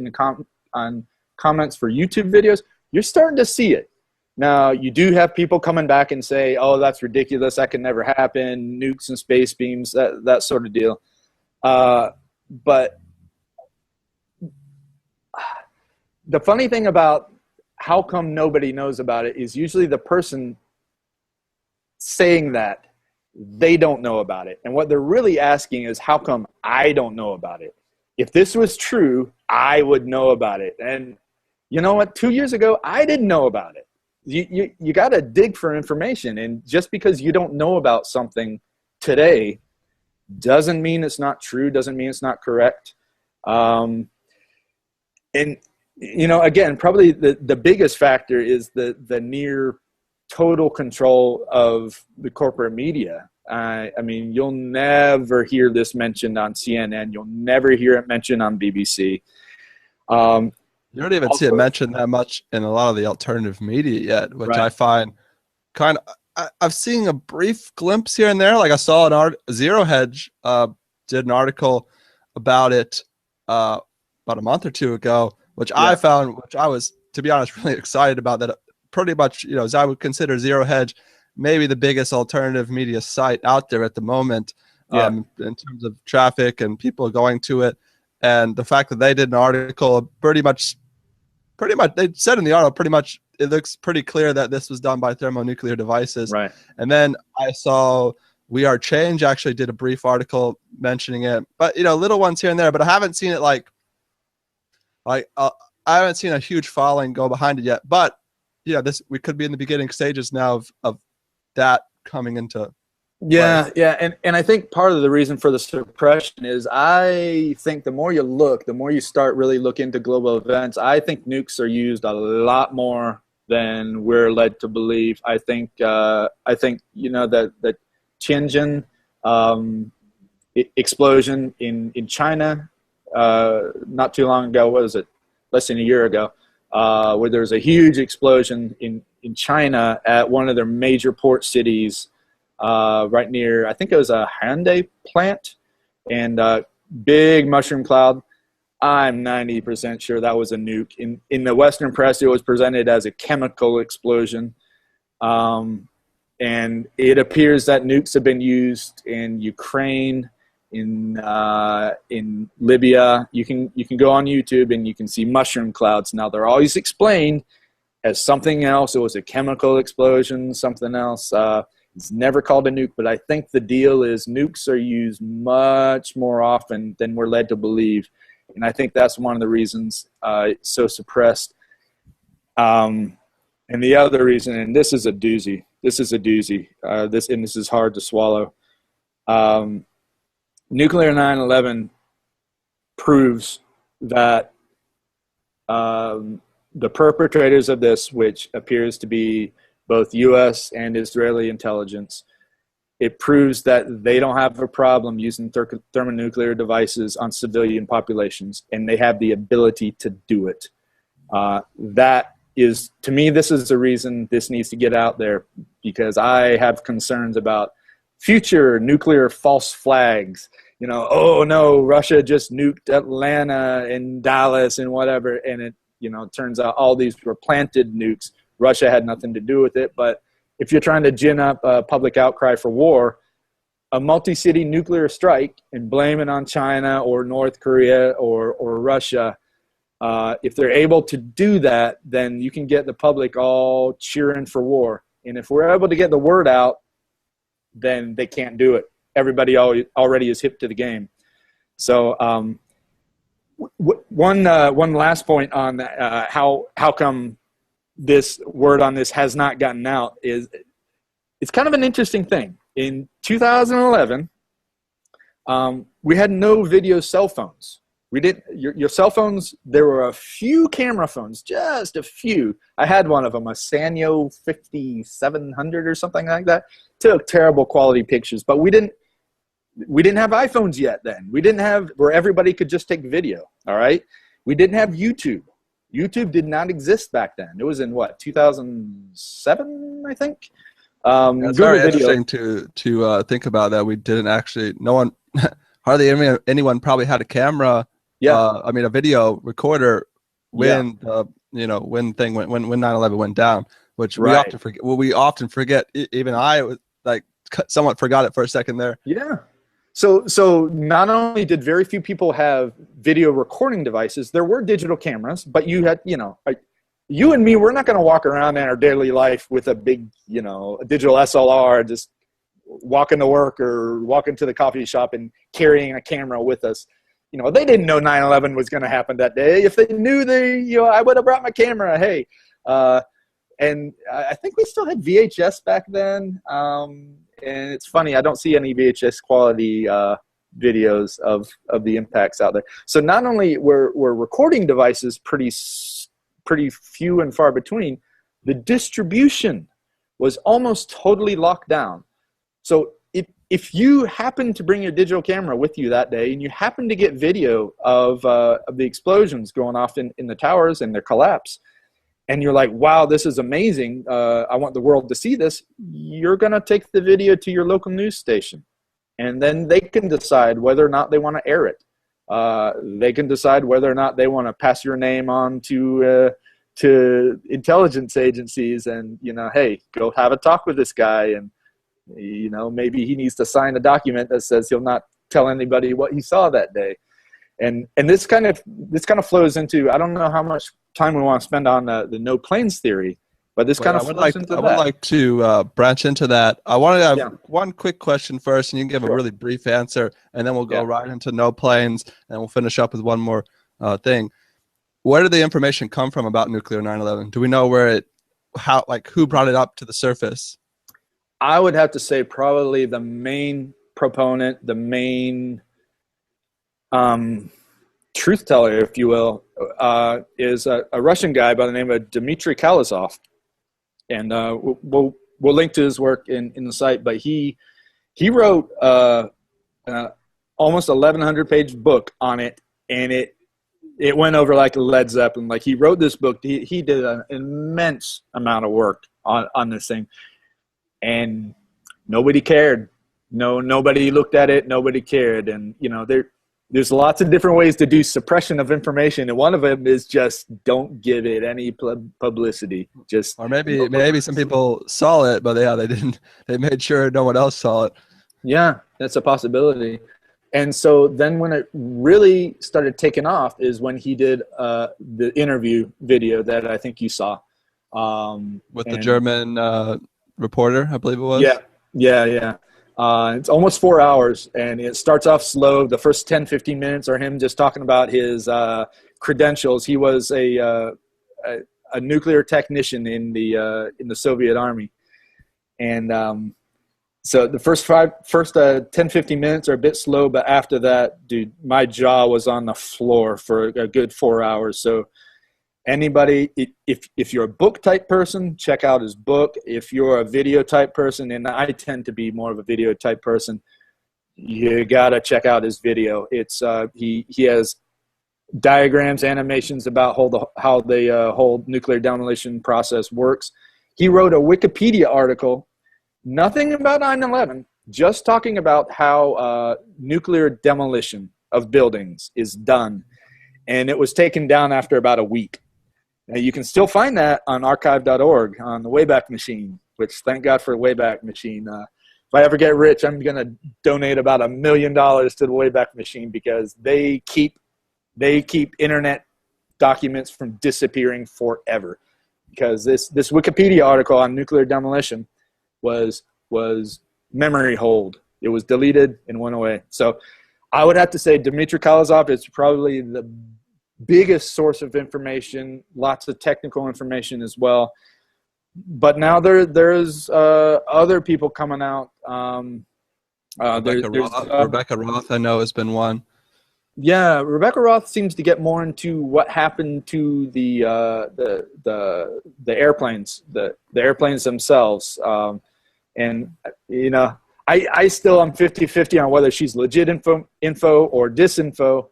Speaker 2: on comments for YouTube videos. You're starting to see it. Now, you do have people coming back and say, "Oh, that's ridiculous. That can never happen. Nukes and space beams, that sort of deal." But the funny thing about how come nobody knows about it is usually the person saying that, they don't know about it. And what they're really asking is, how come I don't know about it? If this was true, I would know about it. And you know what? 2 years ago, I didn't know about it. You got to dig for information. And just because you don't know about something today doesn't mean it's not true, doesn't mean it's not correct. And again, probably the biggest factor is the near total control of the corporate media. I mean, you'll never hear this mentioned on CNN. You'll never hear it mentioned on BBC.
Speaker 1: You don't even see it mentioned that much in a lot of the alternative media yet, which I find kind of. I've seen a brief glimpse here and there. Like I saw Zero Hedge did an article about it about a month or two ago, which I found, which I was, to be honest, really excited about. That pretty much, as I would consider Zero Hedge maybe the biggest alternative media site out there at the moment, in terms of traffic and people going to it. And the fact that they did an article pretty much pretty much, they said in the article, pretty much, it looks pretty clear that this was done by thermonuclear devices.
Speaker 2: Right.
Speaker 1: And then I saw We Are Change actually did a brief article mentioning it, but little ones here and there. But I haven't seen it I haven't seen a huge following go behind it yet. But we could be in the beginning stages now of that coming into.
Speaker 2: Yeah, and I think part of the reason for the suppression is I think the more you look, the more you start really looking into global events, I think nukes are used a lot more than we're led to believe. I think that Tianjin explosion in China not too long ago, what was it, less than a year ago, where there was a huge explosion in China at one of their major port cities, right near, I think it was a Hyundai plant, and big mushroom cloud. I'm 90% sure that was a nuke. In the Western press, it was presented as a chemical explosion. And it appears that nukes have been used in Ukraine, in Libya. You can go on YouTube and you can see mushroom clouds. Now, they're always explained as something else. It was a chemical explosion, something else. It's never called a nuke, but I think the deal is nukes are used much more often than we're led to believe. And I think that's one of the reasons it's so suppressed. And the other reason, and this is a doozy, this is hard to swallow. Nuclear 9/11 proves that the perpetrators of this, which appears to be both U.S. and Israeli intelligence, it proves that they don't have a problem using thermonuclear devices on civilian populations, and they have the ability to do it. That is, to me, this is the reason this needs to get out there, because I have concerns about future nuclear false flags. Oh no, Russia just nuked Atlanta and Dallas and whatever, and it turns out all these were planted nukes. Russia had nothing to do with it. But if you're trying to gin up a public outcry for war, a multi-city nuclear strike and blame it on China or North Korea or Russia, if they're able to do that, then you can get the public all cheering for war. And if we're able to get the word out, then they can't do it. Everybody already is hip to the game. So one last point on how come this word on this has not gotten out is it's kind of an interesting thing. In 2011, we had no video cell phones. We didn't. Your cell phones, there were a few camera phones, just a few. I had one of them, a Sanyo 5700 or something like that. Took terrible quality pictures, but we didn't have iPhones yet then. We didn't have where everybody could just take video, all right? We didn't have YouTube. YouTube did not exist back then. It was in, 2007, I think?
Speaker 1: It's very interesting to think about that. We didn't actually, no one, hardly anyone probably had a camera, a video recorder when, when 9/11 went down, which we often forget. Well, we often forget, even I somewhat forgot it for a second there.
Speaker 2: Yeah. So not only did very few people have video recording devices, there were digital cameras, but you had, you and me, we're not going to walk around in our daily life with a big, a digital SLR, just walking to work or walking to the coffee shop and carrying a camera with us. They didn't know 9/11 was going to happen that day. If they knew, I would have brought my camera. Hey, and I think we still had VHS back then. And it's funny, I don't see any VHS quality videos of the impacts out there. So not only were recording devices pretty few and far between, the distribution was almost totally locked down. So if you happen to bring your digital camera with you that day and you happen to get video of the explosions going off in the towers and their collapse, and you're like, wow, this is amazing, I want the world to see this, you're going to take the video to your local news station. And then they can decide whether or not they want to air it. They can decide whether or not they want to pass your name on to intelligence agencies and, hey, go have a talk with this guy. And, maybe he needs to sign a document that says he'll not tell anybody what he saw that day. And this kind of flows into, I don't know how much time we want to spend on the no planes theory, but this kind of flows into that.
Speaker 1: I would like to branch into that. I want to have one quick question first, and you can give a really brief answer, and then we'll go right into no planes, and we'll finish up with one more thing. Where did the information come from about nuclear 9/11? Do we know who brought it up to the surface?
Speaker 2: I would have to say probably the main proponent, the main truth teller, if you will, is a Russian guy by the name of Dmitry Kalizov. And we'll link to his work in the site. But he wrote almost 1,100-page book on it, and it went over like a Led Zeppelin. Like, he wrote this book. He did an immense amount of work on this thing, and nobody cared. Nobody looked at it. Nobody cared. And there's lots of different ways to do suppression of information, and one of them is just don't give it any publicity.
Speaker 1: Or maybe some people saw it, but they didn't. They made sure no one else saw it.
Speaker 2: Yeah, that's a possibility. And so then when it really started taking off is when he did the interview video that I think you saw.
Speaker 1: With the German reporter, I believe it was.
Speaker 2: Yeah. It's almost 4 hours, and it starts off slow. The first 10, 15 minutes are him just talking about his credentials. He was a nuclear technician in the Soviet Army. And so the first 10, 15 minutes are a bit slow, but after that, dude, my jaw was on the floor for a good 4 hours. So anybody, if you're a book type person, check out his book. If you're a video type person, and I tend to be more of a video type person, you gotta check out his video. It's he has diagrams, animations about how the whole nuclear demolition process works. He wrote a Wikipedia article, nothing about 9/11, just talking about how nuclear demolition of buildings is done, and it was taken down after about a week. Now, you can still find that on archive.org on the Wayback Machine, which thank God for Wayback Machine. If I ever get rich, I'm going to donate about $1 million to the Wayback Machine, because they keep internet documents from disappearing forever. Because this Wikipedia article on nuclear demolition was memory hold. It was deleted and went away. So I would have to say Dmitry Kalizov is probably the biggest source of information, lots of technical information as well. But now there's other people coming out.
Speaker 1: Rebecca Roth, I know, has been one.
Speaker 2: Yeah, Rebecca Roth seems to get more into what happened to the airplanes, the airplanes themselves. And I still am 50-50 on whether she's legit info or disinfo.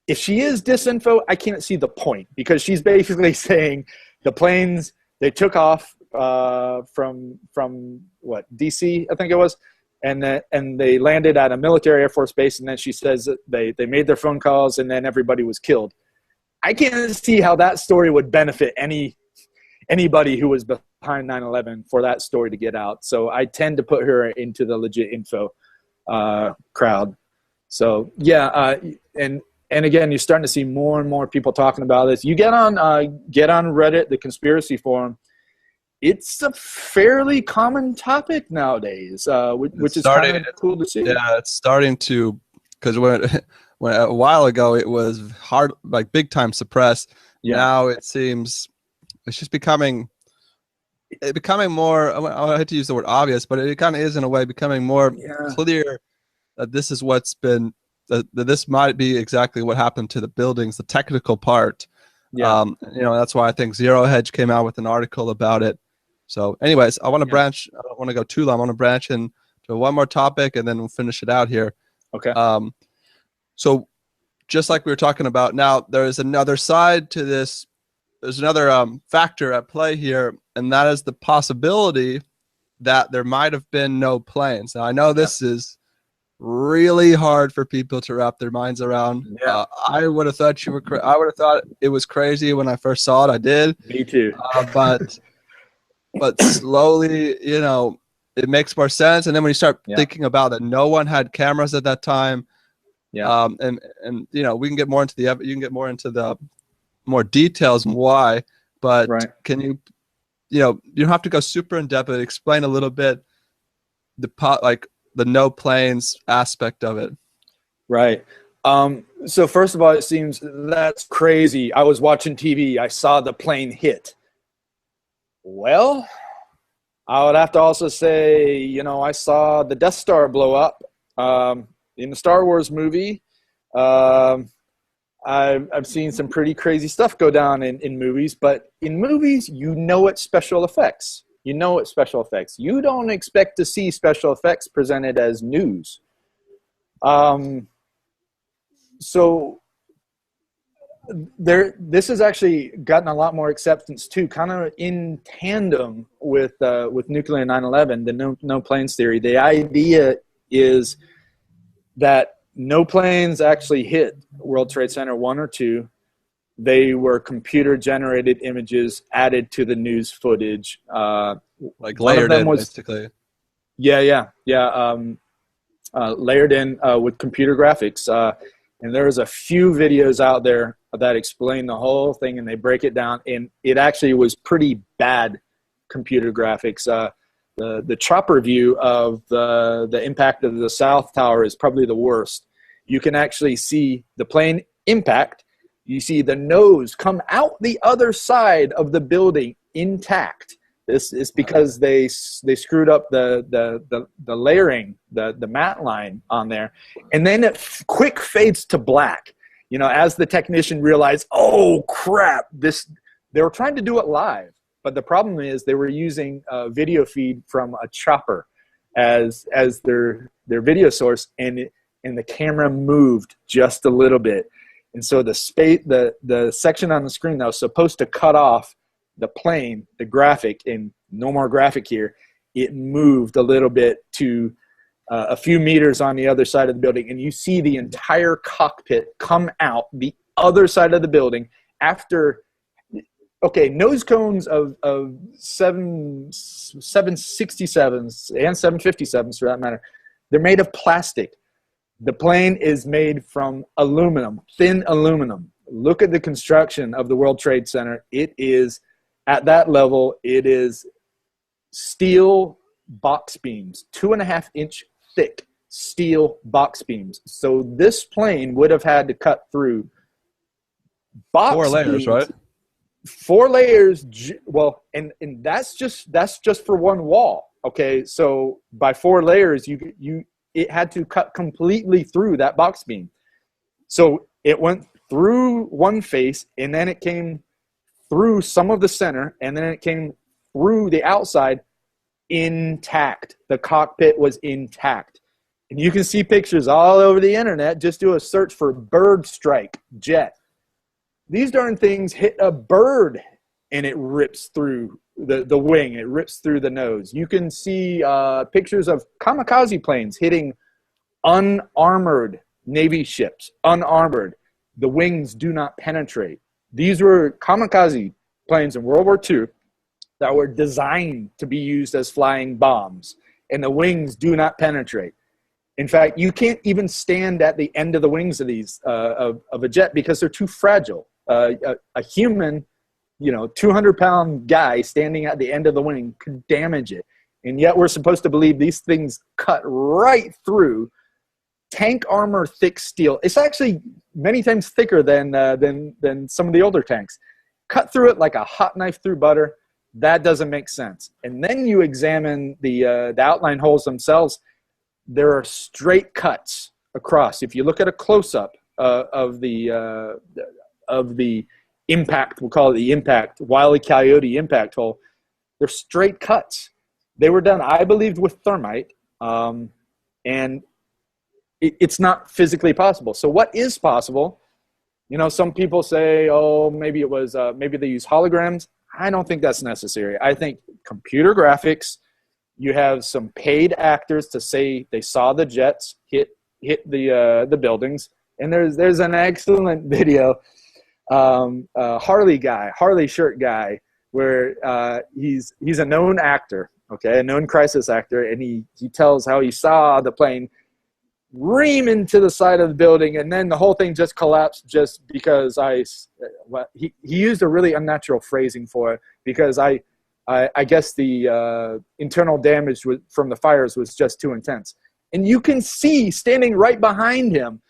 Speaker 2: If she is disinfo, I can't see the point, because she's basically saying the planes, they took off from what, DC, I think it was, and they landed at a military Air Force base, and then she says that they made their phone calls, and then everybody was killed. I can't see how that story would benefit anybody who was behind 9/11 for that story to get out. So I tend to put her into the legit info crowd. So yeah, and again, you're starting to see more and more people talking about this. You get on Reddit, the conspiracy forum. It's a fairly common topic nowadays, which is kind of cool to see.
Speaker 1: Yeah, it's starting to, because when a while ago it was hard, like big time suppressed. Yeah. Now it seems it's just becoming more. I hate to use the word obvious, but it kind of is in a way becoming more clear that this is what's been. That this might be exactly what happened to the buildings, the technical part. Yeah. That's why I think Zero Hedge came out with an article about it. So anyways, I want to branch. I don't want to go too long. I want to branch into one more topic, and then we'll finish it out here.
Speaker 2: Okay.
Speaker 1: So just like we were talking about, now there is another side to this. There's another factor at play here, and that is the possibility that there might have been no planes. Now, I know this is really hard for people to wrap their minds around. Yeah. I would have thought I would have thought it was crazy when I first saw it. I did.
Speaker 2: Me too.
Speaker 1: But slowly, it makes more sense. And then when you start thinking about that, no one had cameras at that time. Yeah. And we can get more into you can get more into the more details and why, but
Speaker 2: Right.
Speaker 1: can you, you don't have to go super in depth, but explain a little bit like the no planes aspect of it.
Speaker 2: Right. So first of all, it seems that's crazy. I was watching TV. I saw the plane hit. Well, I would have to also say, I saw the Death Star blow up in the Star Wars movie. I've seen some pretty crazy stuff go down in movies, but in movies, it's special effects. It's special effects. You don't expect to see special effects presented as news. So this has actually gotten a lot more acceptance too, kind of in tandem with nuclear 9/11, the no planes theory. The idea is that no planes actually hit World Trade Center 1 or 2. They were computer generated images added to the news footage.
Speaker 1: Like layered in, basically.
Speaker 2: Yeah. Layered in with computer graphics. And there's a few videos out there that explain the whole thing, and they break it down. And it actually was pretty bad computer graphics. The chopper view of the impact of the South Tower is probably the worst. You can actually see the plane impact. You see the nose come out the other side of the building intact. This is because they screwed up the layering, the matte line on there, and then it quick fades to black. As the technician realized, oh crap, they were trying to do it live, but the problem is they were using a video feed from a chopper as their video source, and the camera moved just a little bit, and so the section on the screen that was supposed to cut off the plane, the graphic, and no more graphic here, it moved a little bit to a few meters on the other side of the building, and you see the entire cockpit come out the other side of the building after, nose cones of 767s and 757s for that matter, they're made of plastic. The plane is made from aluminum, thin aluminum. Look at the construction of the World Trade Center. It is, at that level, it is steel box beams, 2.5-inch thick steel box beams. So this plane would have had to cut through box
Speaker 1: 4 layers,
Speaker 2: beams,
Speaker 1: right?
Speaker 2: 4 layers. Well, and that's just for one wall. Okay, so by 4 layers, it had to cut completely through that box beam. So it went through one face, and then it came through some of the center, and then it came through the outside intact. The cockpit was intact. And you can see pictures all over the internet. Just do a search for bird strike jet. These darn things hit a bird, and it rips through the wing. It rips through the nose. You can see pictures of kamikaze planes hitting unarmored Navy ships, unarmored. The wings do not penetrate. These were kamikaze planes in World War II that were designed to be used as flying bombs, and the wings do not penetrate. In fact, you can't even stand at the end of the wings of these of a jet because they're too fragile. A human, 200-pound guy standing at the end of the wing could damage it, and yet we're supposed to believe these things cut right through tank armor, thick steel. It's actually many times thicker than some of the older tanks. Cut through it like a hot knife through butter. That doesn't make sense. And then you examine the outline holes themselves. There are straight cuts across. If you look at a close-up of the impact, we'll call it the impact, Wile E. Coyote impact hole, they're straight cuts. They were done, I believe, with thermite, and it's not physically possible. So what is possible? Some people say, oh, maybe they use holograms. I don't think that's necessary. I think computer graphics, you have some paid actors to say they saw the jets hit the buildings. And there's an excellent video, Harley shirt guy, where he's a known actor, okay, a known crisis actor, and he tells how he saw the plane ream into the side of the building, and then the whole thing just collapsed just because he used a really unnatural phrasing for it, because I guess the internal damage from the fires was just too intense. And you can see standing right behind him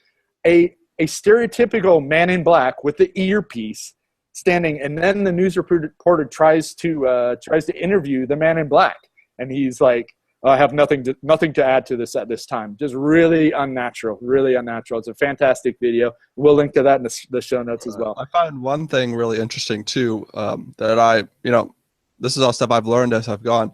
Speaker 2: a stereotypical man in black with the earpiece standing, and then the news reporter tries to interview the man in black, and he's like, I have nothing to add to this at this time. Just really unnatural, really unnatural. It's a fantastic video. We'll link to that in the show notes as well.
Speaker 1: I find one thing really interesting too, that this is all stuff I've learned as I've gone.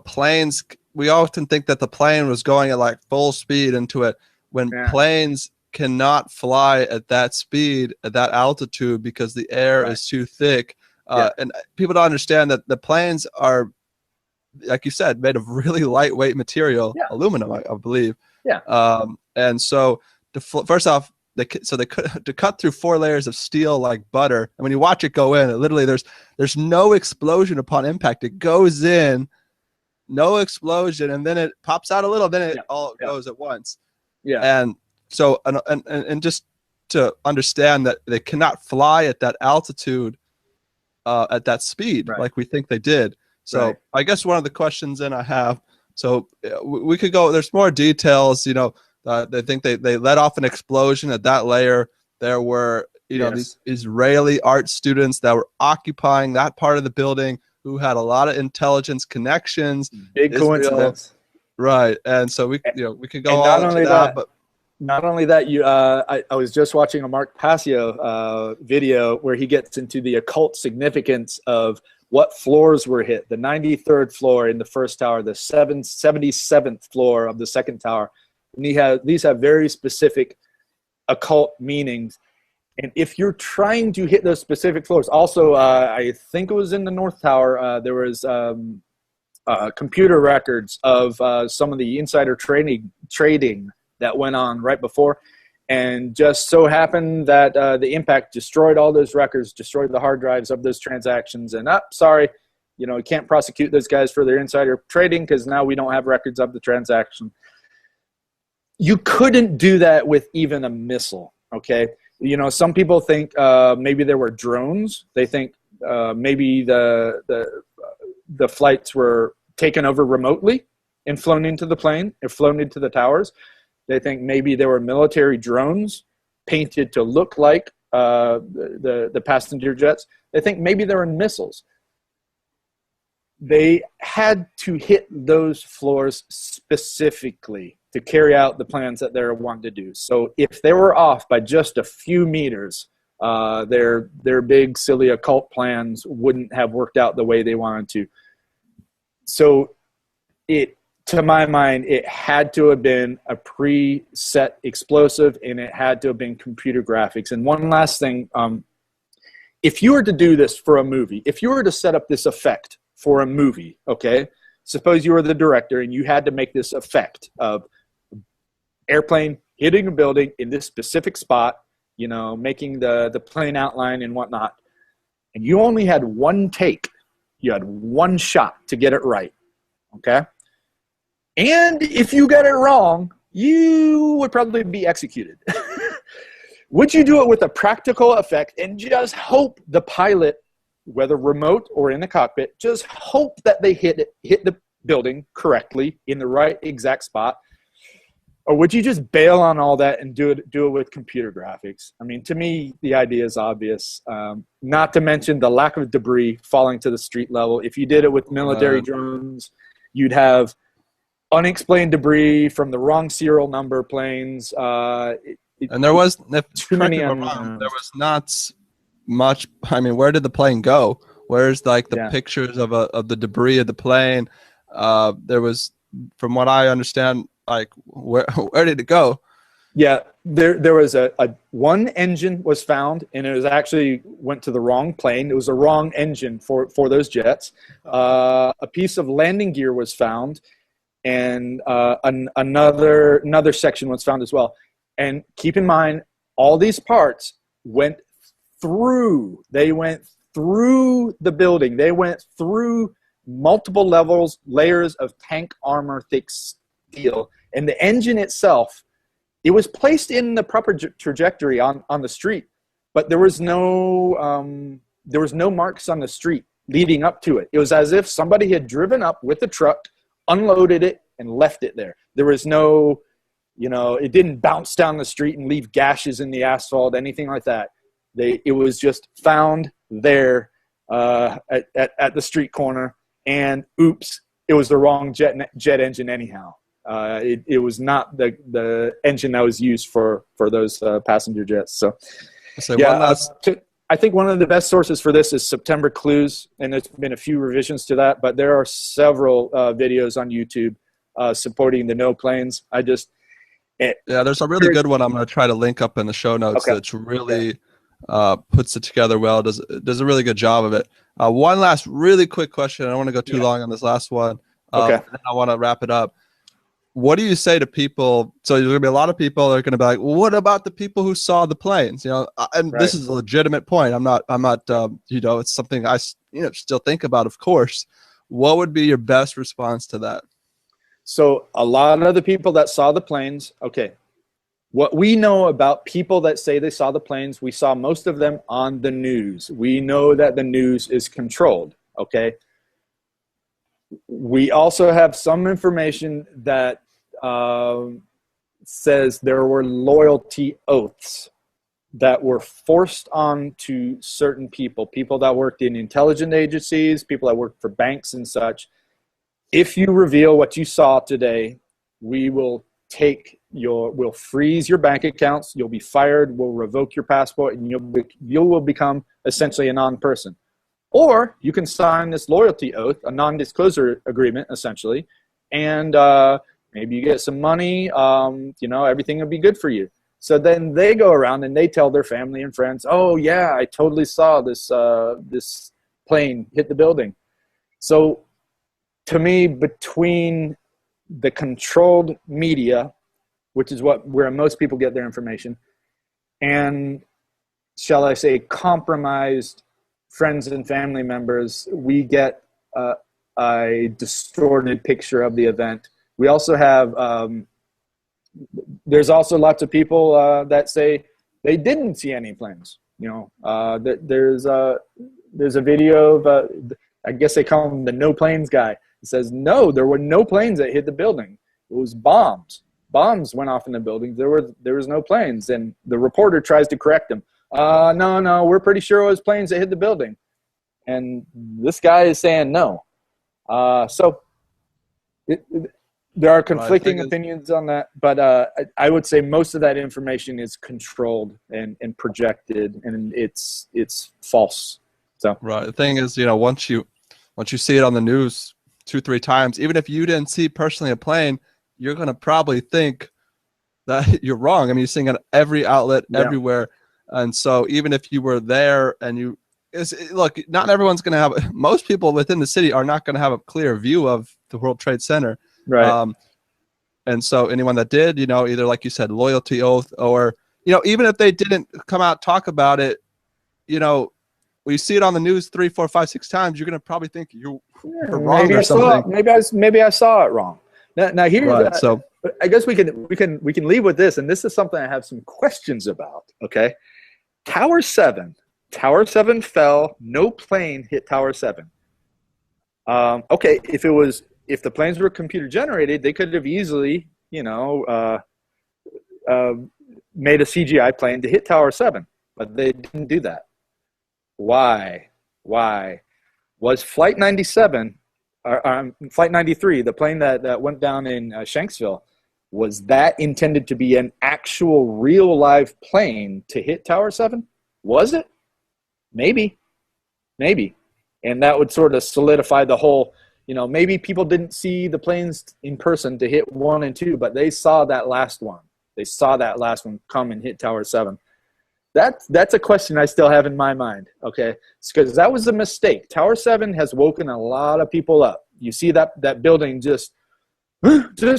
Speaker 1: Planes, we often think that the plane was going at like full speed into it, when planes cannot fly at that speed, at that altitude, because the air is too thick. And people don't understand that the planes are, like you said, made of really lightweight material, aluminum, I believe. And so first off, they to cut through 4 layers of steel like butter, and when you watch it go in, literally there's no explosion upon impact. It goes in, no explosion, and then it pops out a little, then it all goes at once. And so and just to understand that they cannot fly at that altitude, at that speed, like we think they did. So I guess one of the questions then I have, so we could go, there's more details, they think they let off an explosion at that layer. There were, these Israeli art students that were occupying that part of the building who had a lot of intelligence connections.
Speaker 2: Big coincidence.
Speaker 1: Right. And so we could go on to that, but
Speaker 2: not only that, I was just watching a Mark Passio video where he gets into the occult significance of what floors were hit. The 93rd floor in the first tower, the 77th floor of the second tower. And these have very specific occult meanings. And if you're trying to hit those specific floors, also, I think it was in the North Tower, there was computer records of some of the insider trading that went on right before. And just so happened that the impact destroyed all those records, destroyed the hard drives of those transactions. And sorry, we can't prosecute those guys for their insider trading because now we don't have records of the transaction. You couldn't do that with even a missile, okay? Some people think maybe there were drones. They think maybe the flights were taken over remotely and flown into the plane or flown into the towers. They think maybe there were military drones painted to look like the passenger jets. They think maybe there were missiles. They had to hit those floors specifically to carry out the plans that they're wanting to do. So if they were off by just a few meters, their big, silly occult plans wouldn't have worked out the way they wanted to. So to my mind, it had to have been a preset explosive, and it had to have been computer graphics. And one last thing, if you were to do this for a movie, if you were to set up this effect for a movie, okay, suppose you were the director and you had to make this effect of airplane hitting a building in this specific spot, making the plane outline and whatnot, and you only had one take, you had one shot to get it right, okay? And if you got it wrong, you would probably be executed. Would you do it with a practical effect and just hope the pilot, whether remote or in the cockpit, just hope that they hit the building correctly in the right exact spot? Or would you just bail on all that and do it with computer graphics? I mean, to me, the idea is obvious. Not to mention the lack of debris falling to the street level. If you did it with military drones, you'd have unexplained debris from the wrong serial number planes.
Speaker 1: And there was
Speaker 2: too many.
Speaker 1: There was not much. I mean, where did the plane go? Where's like the pictures of the debris of the plane? There was, from what I understand, like where did it go?
Speaker 2: Yeah, there was a one engine was found, and it was actually went to the wrong plane. It was a wrong engine for those jets. A piece of landing gear was found, and another section was found as well. And keep in mind, all these parts went through. They went through the building. They went through multiple layers of tank armor, thick steel. And the engine itself it was placed in the proper trajectory on the street, but there was no marks on the street leading up to it. It was as if somebody had driven up with the truck, unloaded it, and left it there. There was no, it didn't bounce down the street and leave gashes in the asphalt, anything like that. It was just found there at the street corner, and oops, it was the wrong jet engine anyhow. It was not the engine that was used for those passenger jets. So, I think one of the best sources for this is September Clues, and there's been a few revisions to that, but there are several videos on YouTube supporting the no planes.
Speaker 1: There's a really good one I'm going to try to link up in the show notes that's really puts it together well, does a really good job of it. One last really quick question. I don't want to go too long on this last one. I want to wrap it up. What do you say to people? So there's going to be a lot of people that are going to be like, well, what about the people who saw the planes? And this is a legitimate point. I'm not, it's something I, still think about, of course. What would be your best response to that?
Speaker 2: So a lot of the people that saw the planes, what we know about people that say they saw the planes, we saw most of them on the news. We know that the news is controlled, We also have some information that says there were loyalty oaths that were forced on to certain people that worked in intelligence agencies, people that worked for banks and such. If you reveal what you saw today, we will we'll freeze your bank accounts, you'll be fired, we'll revoke your passport, and you will become essentially a non-person. Or you can sign this loyalty oath, a non-disclosure agreement, essentially, and maybe you get some money, everything will be good for you. So then they go around and they tell their family and friends, oh yeah, I totally saw this plane hit the building. So to me, between the controlled media, which is where most people get their information, and shall I say compromised friends and family members, we get a distorted picture of the event. We also have, there's also lots of people that say they didn't see any planes. There's a video of, I guess they call him the no planes guy. He says, no, there were no planes that hit the building. It was bombs. Bombs went off in the building. There was no planes. And the reporter tries to correct him. No, we're pretty sure it was planes that hit the building. And this guy is saying no. There are conflicting opinions on that, but I would say most of that information is controlled and projected, and it's false. So
Speaker 1: the thing is, once you see it on the news 2-3 times, even if you didn't see personally a plane, you're going to probably think that you're wrong. I mean, you're seeing it at every outlet, everywhere. And so even if you were there and look, not everyone's going to have, most people within the city are not going to have a clear view of the World Trade Center.
Speaker 2: Right.
Speaker 1: And so anyone that did, either like you said, loyalty oath, or, even if they didn't come out, talk about it, when you see it on the news 3, 4, 5, 6 times, you're going to probably think you're wrong or something.
Speaker 2: Maybe I saw it wrong. Now here,
Speaker 1: so
Speaker 2: I guess we can leave with this, and this is something I have some questions about. Okay, Tower 7 fell. No plane hit Tower 7. Okay, if the planes were computer generated, they could have easily, made a CGI plane to hit Tower 7, but they didn't do that. Why? Was Flight 97? Flight 93, the plane that went down in Shanksville, was that intended to be an actual real live plane to hit Tower 7? Was it? Maybe. And that would sort of solidify the whole, maybe people didn't see the planes in person to hit 1 and 2, but they saw that last one. They saw that last one come and hit Tower 7. That's a question I still have in my mind, okay? Because that was a mistake. Tower 7 has woken a lot of people up. You see that building just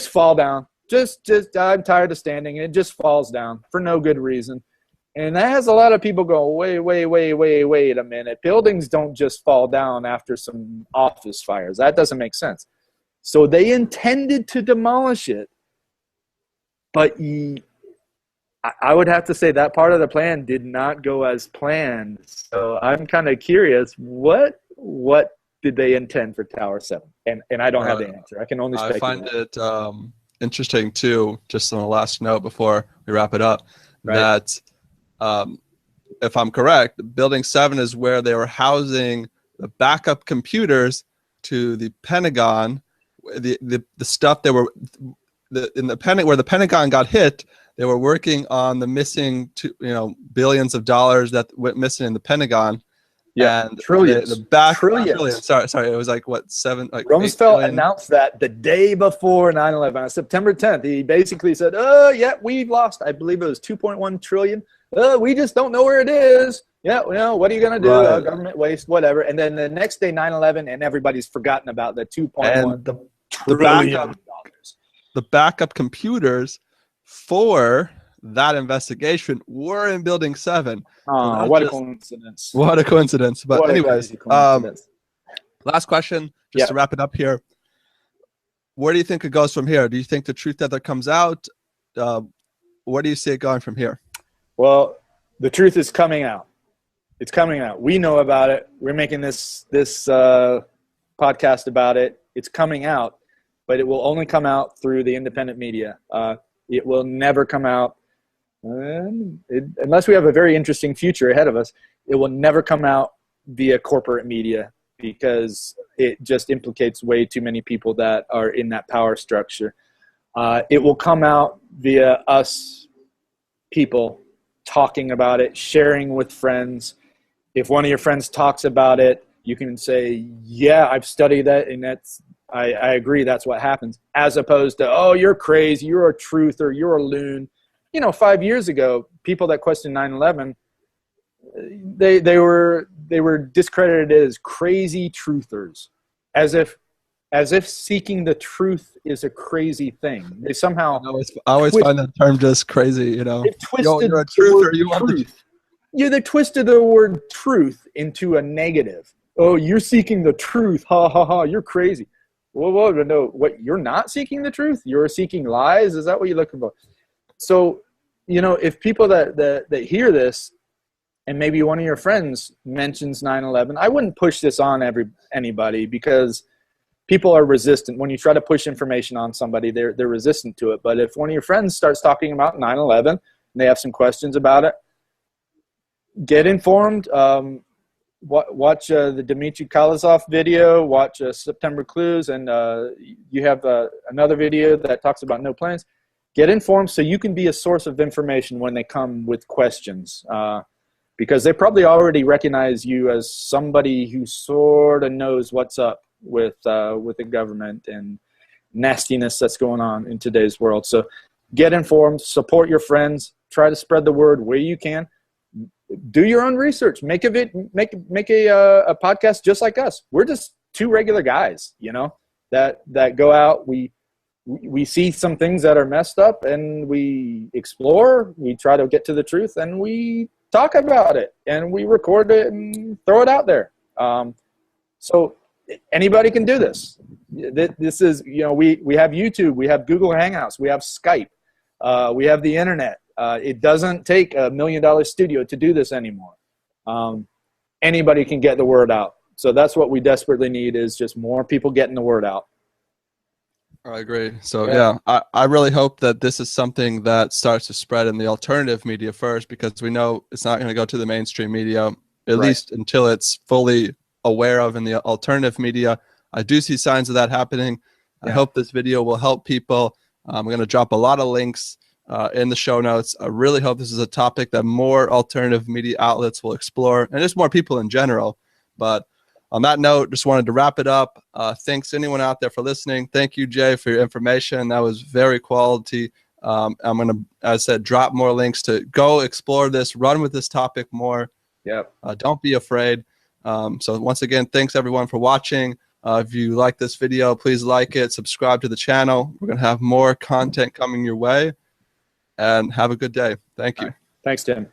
Speaker 2: fall down. Just I'm tired of standing. It just falls down for no good reason. And that has a lot of people go, wait a minute. Buildings don't just fall down after some office fires. That doesn't make sense. So they intended to demolish it, but I would have to say that part of the plan did not go as planned. So I'm kind of curious, what did they intend for Tower 7? And I don't have the answer. I can only speculate.
Speaker 1: I find it interesting too, just on the last note before we wrap it up, that if I'm correct, Building 7 is where they were housing the backup computers to the Pentagon. The stuff they were in the where the Pentagon got hit, they were working on the missing billions of dollars that went missing in the Pentagon.
Speaker 2: Yeah,
Speaker 1: and
Speaker 2: trillions.
Speaker 1: Trillions. Sorry, it was like what,
Speaker 2: Rumsfeld announced that the day before 9/11, on September 10th. He basically said, yeah, we've lost, I believe it was 2.1 trillion. We just don't know where it is. Yeah, what are you going to do?
Speaker 1: Right.
Speaker 2: Government waste, whatever. And then the next day, 9/11, and everybody's forgotten about the 2.1 trillion.
Speaker 1: The backup computers for that investigation were in Building 7.
Speaker 2: Oh, what a coincidence.
Speaker 1: What a coincidence. But
Speaker 2: what
Speaker 1: anyways, last question, just to wrap it up here. Where do you think it goes from here? Do you think the truth ever comes out? Where do you see it going from here?
Speaker 2: Well, the truth is coming out. It's coming out. We know about it. We're making this podcast about it. It's coming out, but it will only come out through the independent media. It will never come out, unless we have a very interesting future ahead of us, it will never come out via corporate media, because it just implicates way too many people that are in that power structure. It will come out via us people talking about it, sharing with friends. If one of your friends talks about it, you can say, yeah, I've studied that, and I agree, that's what happens, as opposed to, oh, you're crazy, you're a truther, you're a loon. 5 years ago, people that questioned 9/11, they were discredited as crazy truthers, as if seeking the truth is a crazy thing. They somehow
Speaker 1: I always find that term just crazy.
Speaker 2: They've twisted
Speaker 1: you're a truther.
Speaker 2: They twisted the word truth into a negative. Oh, you're seeking the truth. Ha ha ha. You're crazy. Whoa, no. What? You're not seeking the truth. You're seeking lies. Is that what you're looking for? So, if people that hear this, and maybe one of your friends mentions 9/11, I wouldn't push this on anybody, because people are resistant. When you try to push information on somebody, they're resistant to it. But if one of your friends starts talking about 9/11 and they have some questions about it, get informed. Watch the Dmitry Kolosov video. Watch September Clues, and you have another video that talks about no plans. Get informed so you can be a source of information when they come with questions, because they probably already recognize you as somebody who sort of knows what's up with the government and nastiness that's going on in today's world. So get informed, support your friends, try to spread the word where you can. Do your own research. Make a podcast just like us. We're just two regular guys, that go out. We see some things that are messed up, and we explore. We try to get to the truth, and we talk about it, and we record it and throw it out there. So anybody can do this. This is, we have YouTube, we have Google Hangouts, we have Skype, we have the internet. It doesn't take $1 million studio to do this anymore. Anybody can get the word out. So that's what we desperately need, is just more people getting the word out.
Speaker 1: I agree. So I really hope that this is something that starts to spread in the alternative media first, because we know it's not going to go to the mainstream media, at least until it's fully aware of in the alternative media. I do see signs of that happening. I hope this video will help people. I'm going to drop a lot of links in the show notes. I really hope this is a topic that more alternative media outlets will explore, and just more people in general. But on that note, just wanted to wrap it up. Thanks anyone out there for listening. Thank you, Jay, for your information. That was very quality. I'm going to, as I said, drop more links to go explore this, run with this topic more.
Speaker 2: Yep.
Speaker 1: Don't be afraid. So once again, thanks everyone for watching. If you like this video, please like it, subscribe to the channel. We're going to have more content coming your way. And have a good day. Thank you.
Speaker 2: Thanks, Tim.